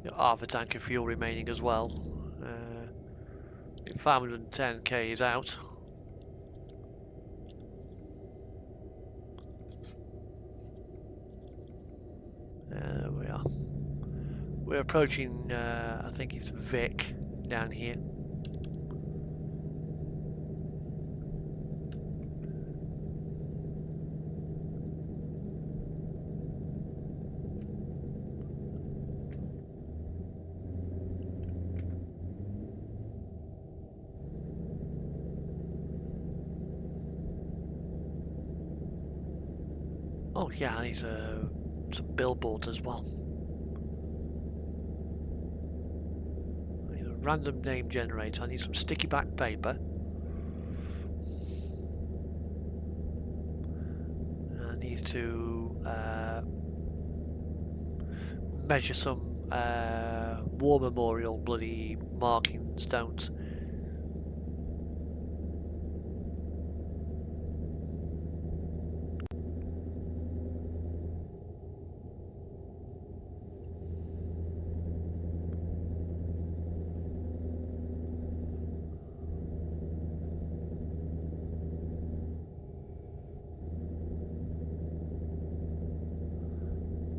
S1: Got half a tank of fuel remaining as well. 510k is out. There we are. We're approaching, I think it's Vic down here. Oh yeah, these are some billboards as well. I need a random name generator. I need some sticky back paper. I need to measure some war memorial bloody marking stones.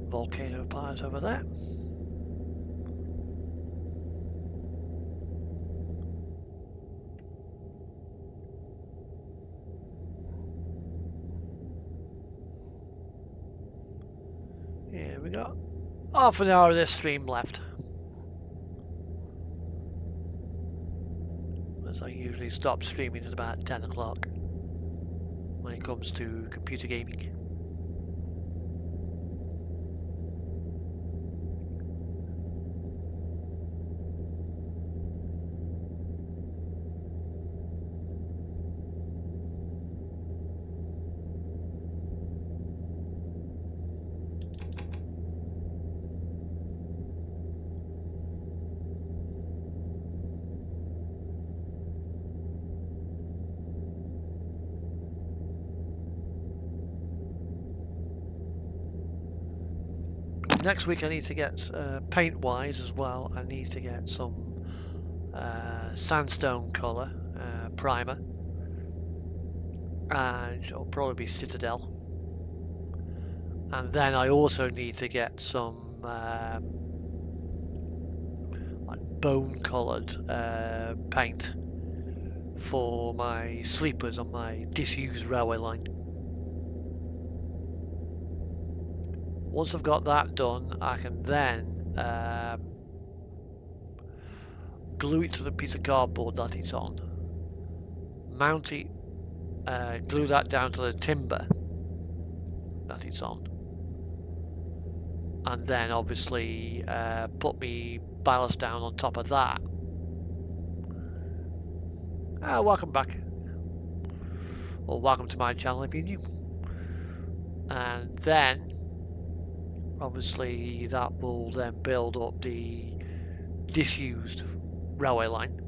S1: Volcano piles over there. Here we go. Half an hour of this stream left. As I usually stop streaming at about 10 o'clock when it comes to computer gaming. Next week I need to get, paint wise as well, I need to get some sandstone colour primer, and it'll probably be Citadel. And then I also need to get some like bone coloured paint for my sleepers on my disused railway line. Once I've got that done, I can then glue it to the piece of cardboard that it's on, mount it, glue that down to the timber that it's on, and then obviously put me ballast down on top of that. Welcome back, or welcome to my channel if you're new. And then obviously that will then build up the disused railway line.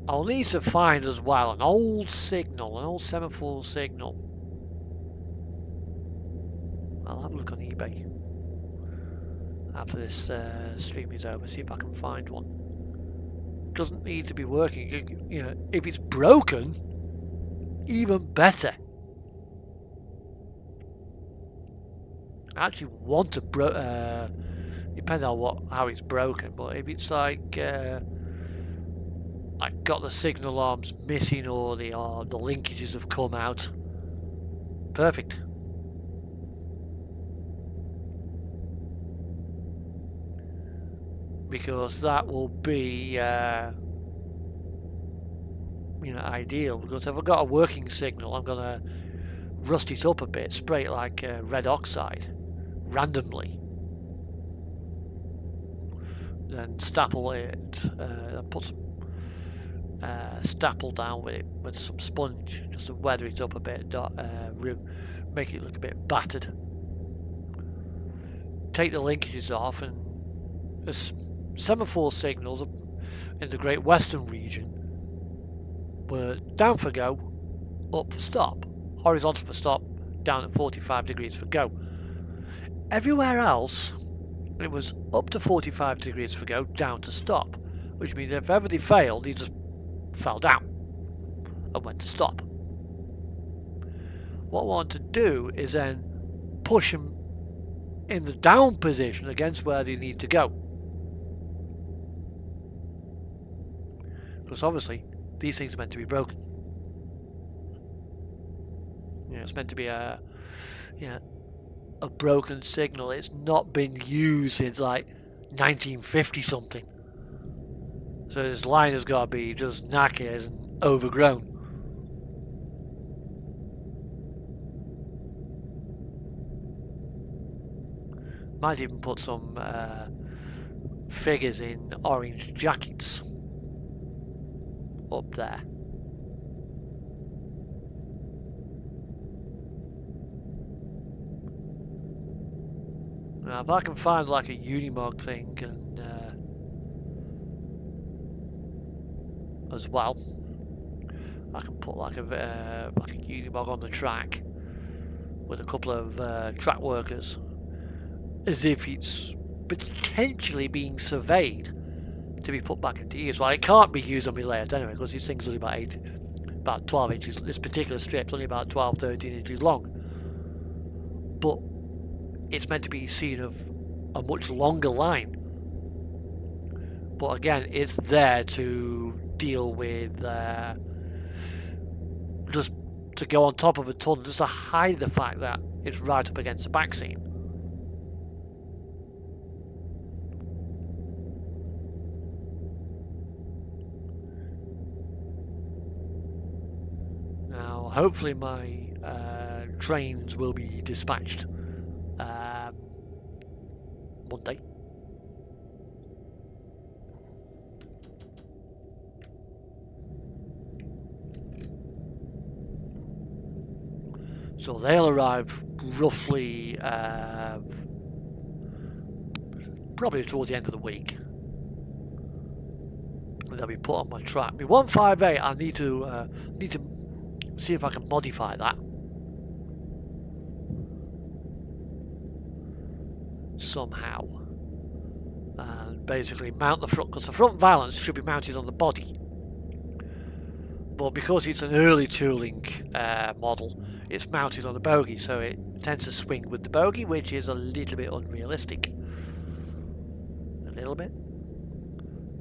S1: I'll need to find as well an old signal, an old semaphore signal. I'll have a look on eBay after this stream is over, see if I can find one. Doesn't need to be working, you know, if it's broken, even better. I actually want to depending on how it's broken, but if it's like got the signal arms missing, or the linkages have come out, perfect. Because that will be you know, ideal, because if I've got a working signal, I'm gonna rust it up a bit, spray it like red oxide randomly, then staple it, and put some staple down with it with some sponge just to weather it up a bit, make it look a bit battered. Take the linkages off, and semaphore signals in the Great Western region were down for go, up for stop, horizontal for stop, down at 45 degrees for go. Everywhere else it was up to 45 degrees for go, down to stop, which means if ever they failed, they just fell down and went to stop. What I want to do is then push them in the down position against where they need to go, because obviously these things are meant to be broken. You know, it's meant to be a broken signal. It's not been used since like 1950 something. So this line has got to be just knackered and overgrown. Might even put some figures in orange jackets up there. Now if I can find like a Unimog thing and as well, I can put like a Unimog on the track with a couple of track workers, as if it's potentially being surveyed to be put back into use. Well, it can't be used on my layout anyway, because these things are only about 12 inches. This particular strip's only about 12-13 inches long, but it's meant to be seen of a much longer line. But again, it's there to deal with just to go on top of a tunnel, just to hide the fact that it's right up against the back scene. Now hopefully my trains will be dispatched Monday. So they'll arrive roughly probably towards the end of the week. And they'll be put on my track. My 158, I need to see if I can modify that. somehow and basically mount the front, because the front valance should be mounted on the body, but because it's an early tooling model, it's mounted on the bogie, so it tends to swing with the bogie, which is a little bit unrealistic. A little bit.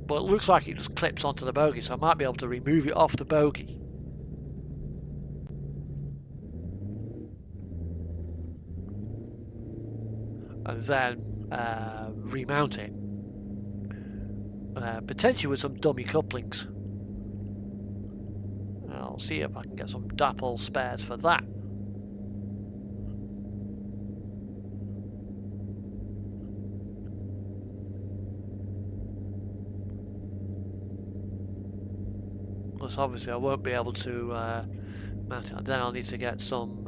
S1: But it looks like it just clips onto the bogie, so I might be able to remove it off the bogie. And then remount it. Potentially with some dummy couplings. I'll see if I can get some Dapol spares for that. Because obviously I won't be able to mount it. Then I'll need to get some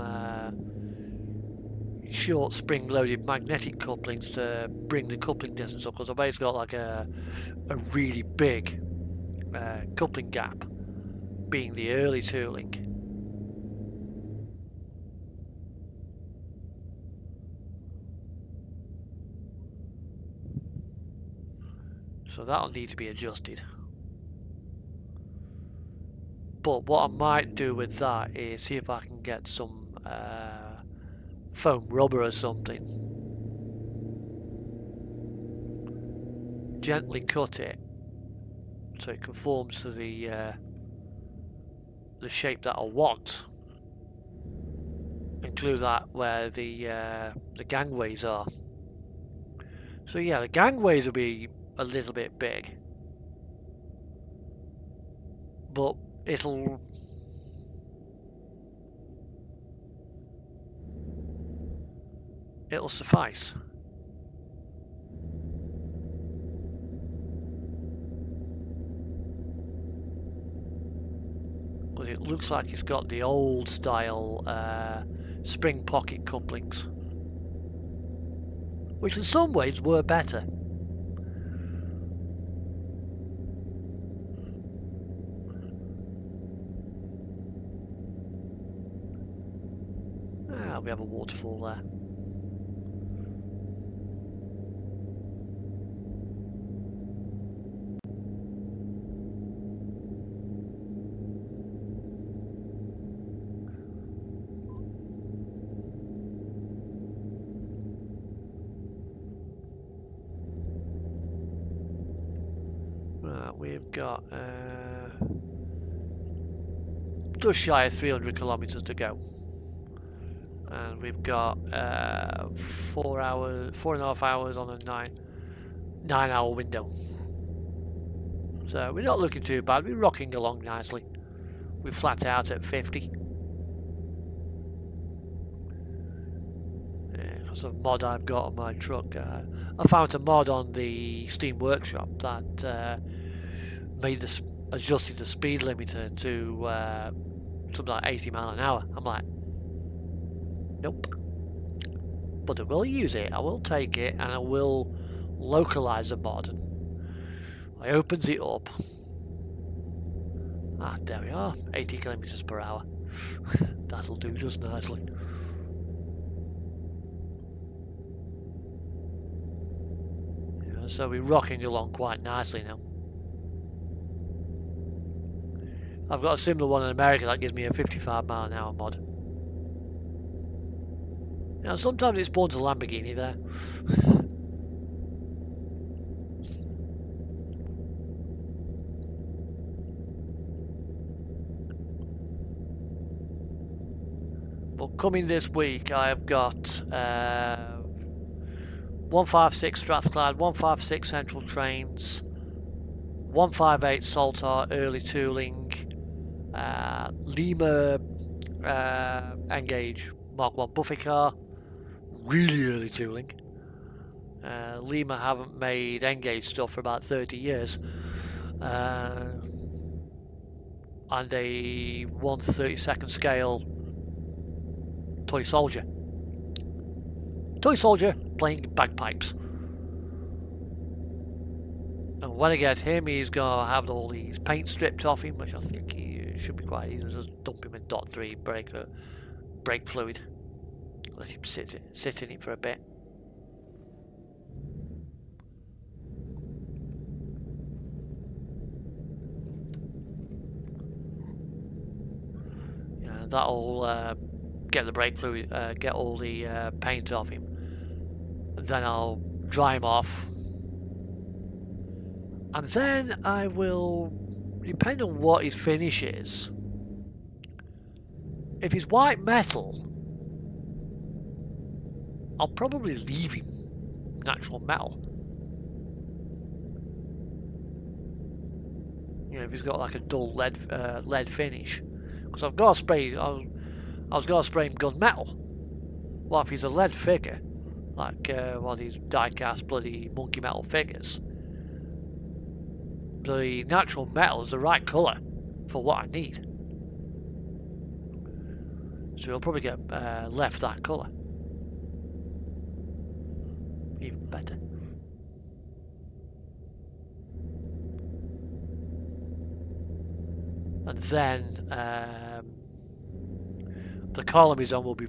S1: short spring-loaded magnetic couplings to bring the coupling distance up, because I've basically got like a really big coupling gap, being the early tooling. So that'll need to be adjusted. But what I might do with that is see if I can get some foam rubber or something. Gently cut it so it conforms to the shape that I want. Include that where the gangways are. So yeah, the gangways will be a little bit big, but it'll suffice. But it looks like it's got the old style spring pocket couplings, which in some ways were better. We have a waterfall there. Right, we've got just shy of 300 kilometers to go. And we've got 4.5 hours on a 9-hour window. So we're not looking too bad. We're rocking along nicely. We're flat out at 50. Because of a mod I've got on my truck. I found a mod on the Steam Workshop that adjusted the speed limiter to something like 80 miles an hour. I'm like, nope. But I will use it, I will take it, and I will localize the mod. I opens it up. Ah, there we are, 80 kilometers per hour. That'll do just nicely. Yeah, so we're rocking along quite nicely now. I've got a similar one in America that gives me a 55 mile an hour mod. Now, sometimes it spawns a Lamborghini there. But coming this week, I have got 156 Strathclyde, 156 Central Trains, 158 Saltar early tooling, Lima Engage Mark 1 Buffy car, really early tooling. Lima haven't made Engage stuff for about 30 years. And a 1/32 scale toy soldier. Toy soldier playing bagpipes. And when I get him, he's going to have all these paint stripped off him, which I think he should be quite easy. Just dump him in .3 brake fluid. Let him sit in it for a bit. that'll get the brake fluid, get all the paint off him. And then I'll dry him off. And then I will, depending on what his finish is, if he's white metal, I'll probably leave him natural metal. You know, if he's got like a dull lead finish, because I've got to spray. I was going to spray him gunmetal. Well, if he's a lead figure, like one of these die-cast bloody monkey metal figures, the natural metal is the right colour for what I need. So he'll probably get left that colour. Even better. And then the column he's on will be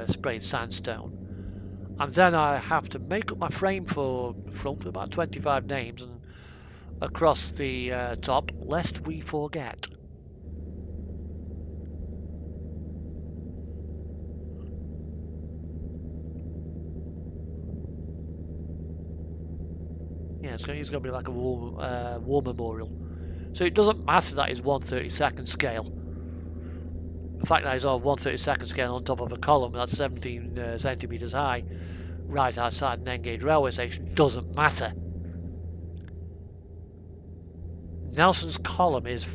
S1: sprayed sandstone. And then I have to make up my frame for front with about 25 names and across the top, lest we forget. Yeah, it's going to be like a war memorial. So it doesn't matter that it's 1/32 scale. The fact that it's on 1/32 scale on top of a column that's 17 centimetres high, right outside an N-gauge railway station, doesn't matter. Nelson's column is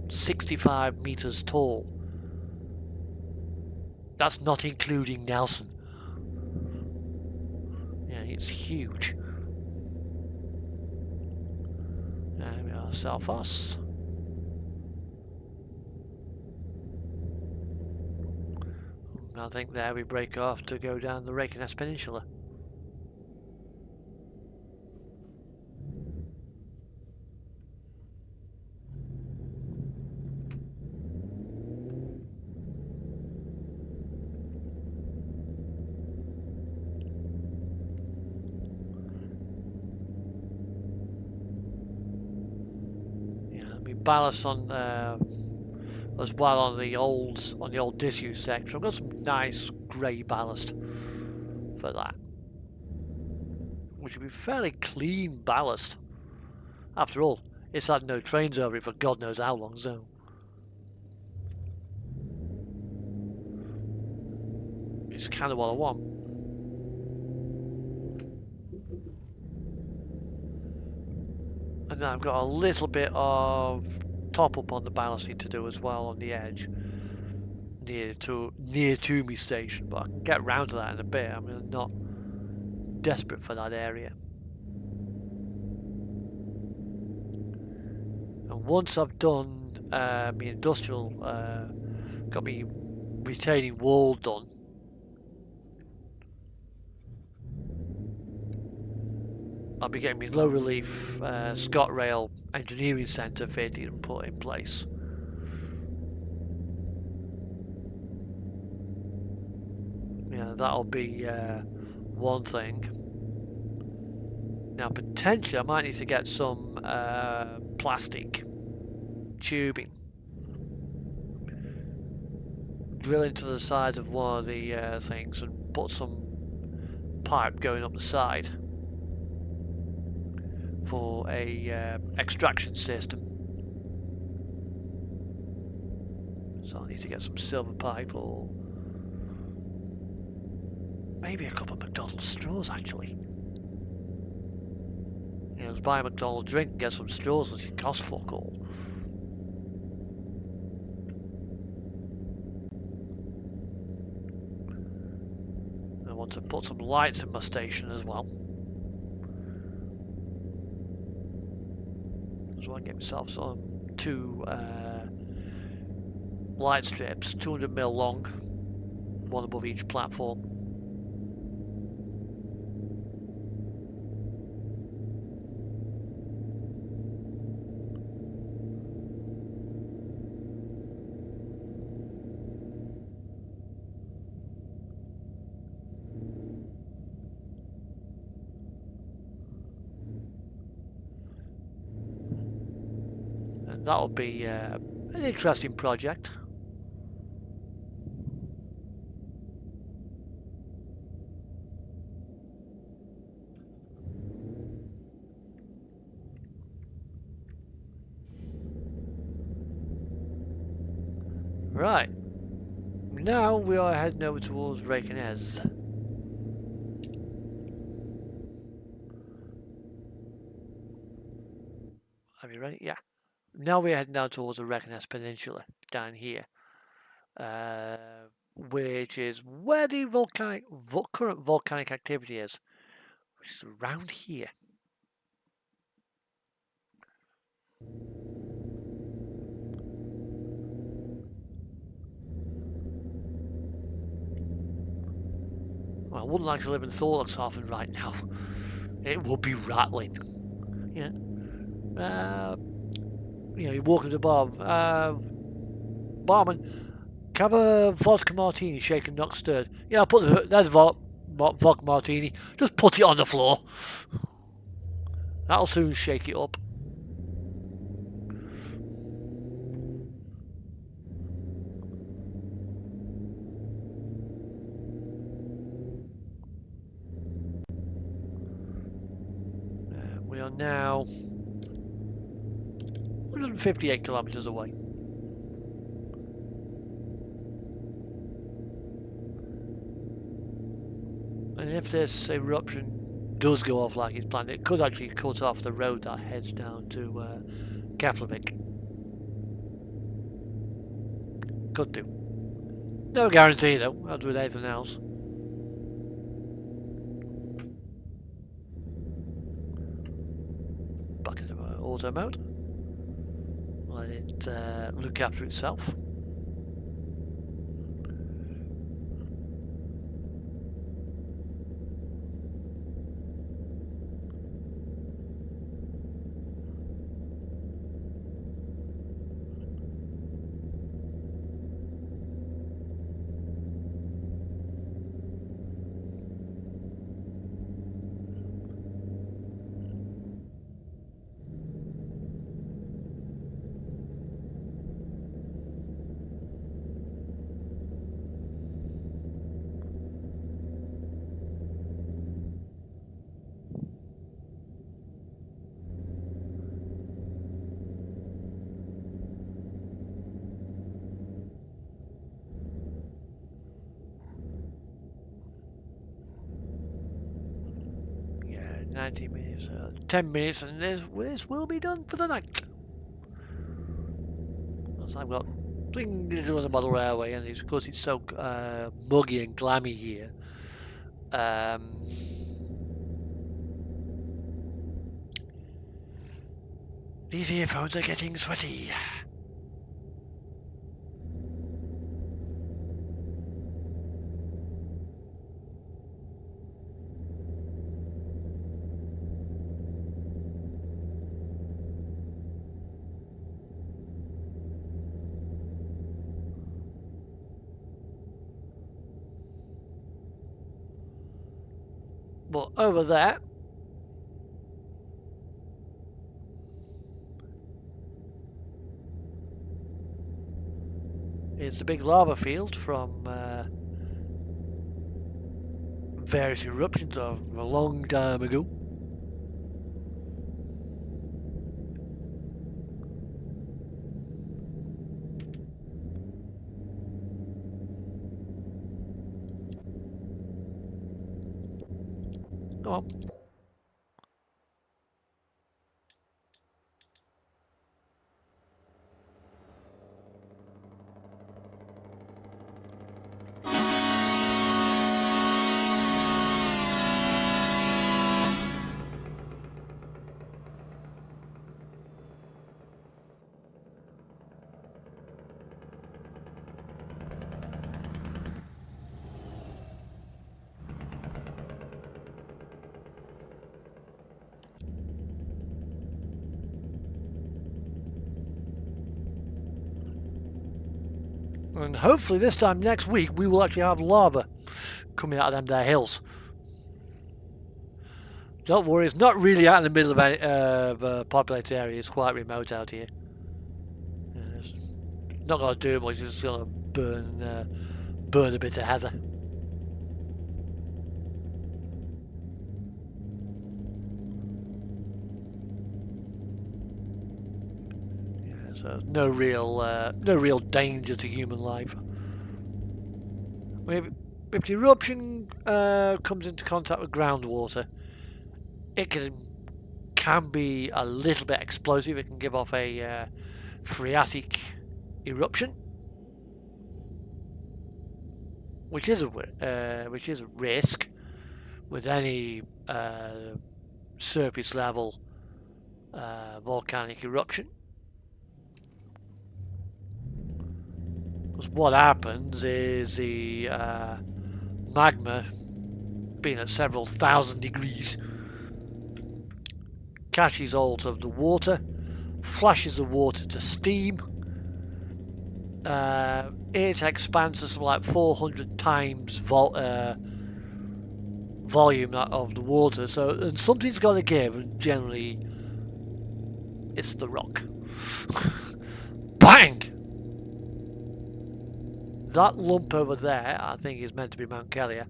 S1: 65 metres tall. That's not including Nelson. Yeah, it's huge. There we are, Selphos. I think there we break off to go down the Reykjanes Peninsula. Ballast on as well on the old disused section. I've got some nice grey ballast for that, which will be fairly clean ballast. After all, it's had no trains over it for God knows how long, so it's kind of what I want. And then I've got a little bit of top up on the ballasting to do as well on the edge, near to me station, but I can get round to that in a bit. I mean, I'm not desperate for that area. And once I've done my industrial, got me retaining wall done, I'll be getting my low relief ScotRail engineering centre fitted and put in place. Yeah, that'll be one thing. Now potentially I might need to get some plastic tubing, drill into the side of one of the things and put some pipe going up the side for a extraction system. So I need to get some silver pipe or maybe a couple of McDonald's straws actually. You know, buy a McDonald's drink and get some straws that it costs fuck all. I want to put some lights in my station as well. So I get myself some two light strips, 200mm long, one above each platform. That'll be an interesting project. Right. Now we are heading over towards Reykjanes. Are you ready? Yeah. Now we're heading down towards the Reykjanes Peninsula, down here. Which is where the current volcanic activity is. Which is around here. Well, I wouldn't like to live in Thorlaxhaven right now. It would be rattling. Yeah. You walk into the bar. Barman, can I have a vodka martini, shaken, not stirred. Yeah, I'll put there's vodka martini. Just put it on the floor. That'll soon shake it up. We are now 158 kilometers away. And if this eruption does go off like it's planned, it could actually cut off the road that heads down to Keflavik. Could do. No guarantee though, as with anything else. Back into auto mode. Let it look after itself. Yeah, 90 minutes, 10 minutes, and this will be done for the night. So I've got things to do on the model railway, and it's because it's so muggy and glammy here. These earphones are getting sweaty. But over there is the big lava field from various eruptions of a long time ago. Go on. And hopefully this time next week we will actually have lava coming out of them there hills. Don't worry, it's not really out in the middle of a populated area. It's quite remote out here. It's not going to do much. It's just going to burn a bit of heather. Yeah, So no real danger to human life. If the eruption comes into contact with groundwater, it can be a little bit explosive. It can give off a phreatic eruption, which is a risk with any surface level volcanic eruption. Because what happens is the magma, being at several thousand degrees, catches hold of the water, flashes the water to steam. It expands to something like 400 times volume of the water. So, and something's got to give, and generally, it's the rock. Bang! That lump over there, I think, is meant to be Mount Kelia.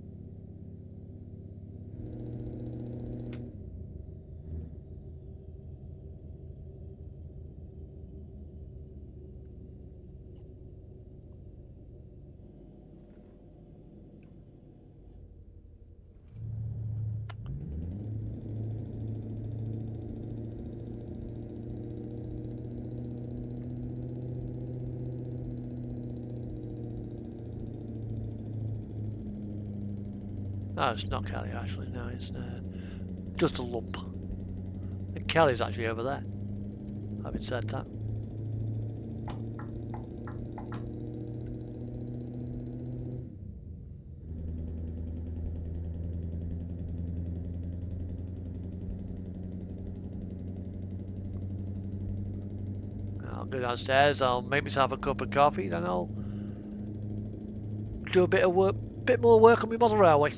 S1: No, it's not Kelia actually. No, it's just a lump. And Kelia's actually over there. Having said that. I'll go downstairs. I'll make myself a cup of coffee, then I'll do a bit more work on my model railway.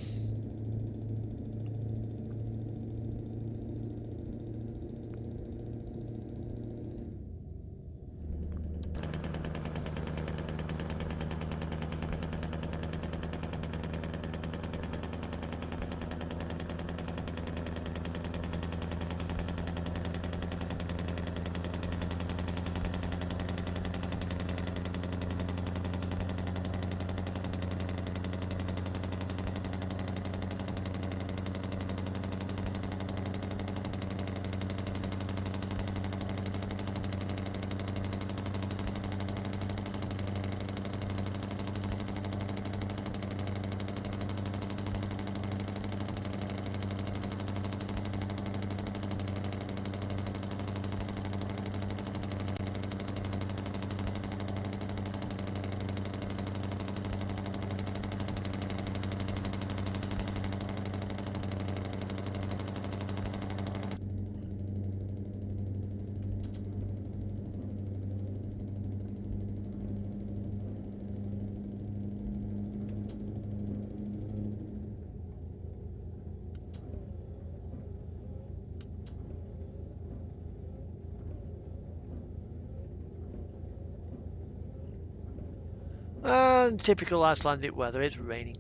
S1: And typical Icelandic weather, it's raining.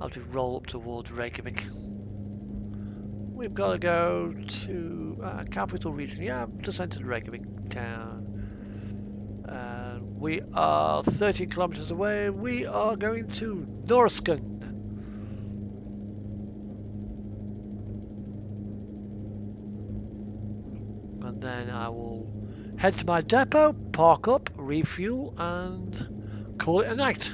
S1: I'll just roll up towards Reykjavik. We've got to go to capital region. Yeah, I've just entered Reykjavik town. We are 13 kilometers away. We are going to Norsken. And then I will head to my depot, park up, refuel, and call it a night.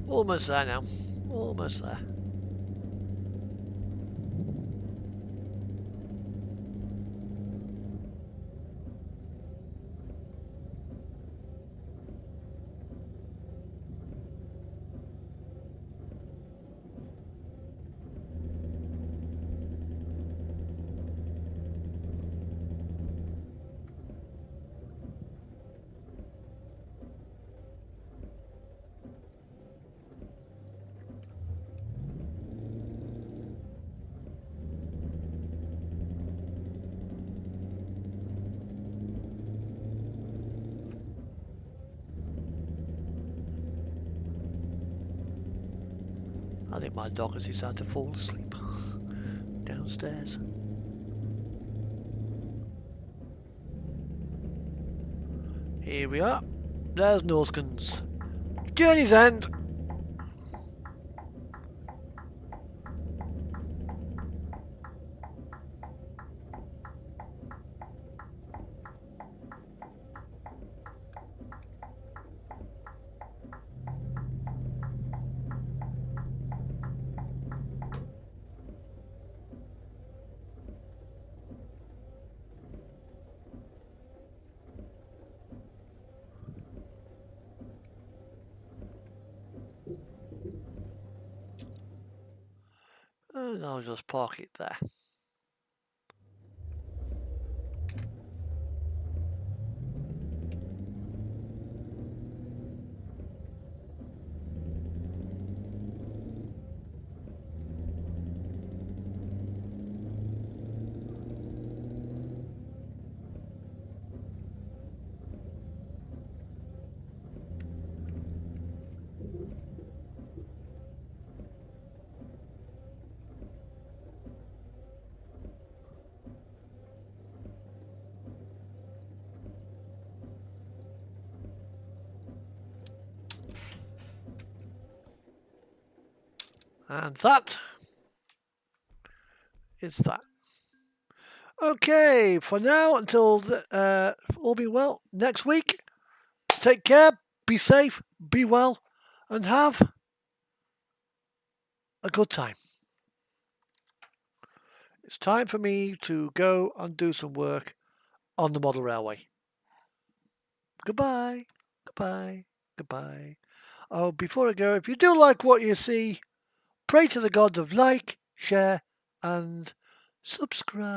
S1: Almost there now. Almost there. I think my dog has decided to fall asleep downstairs. Here we are. There's Norskin's Journey's End. And I'll just park it there. And that is that. Okay, for now, until all be well, next week, take care, be safe, be well, and have a good time. It's time for me to go and do some work on the model railway. Goodbye, goodbye, goodbye. Oh, before I go, if you do like what you see, pray to the gods of like, share, and subscribe.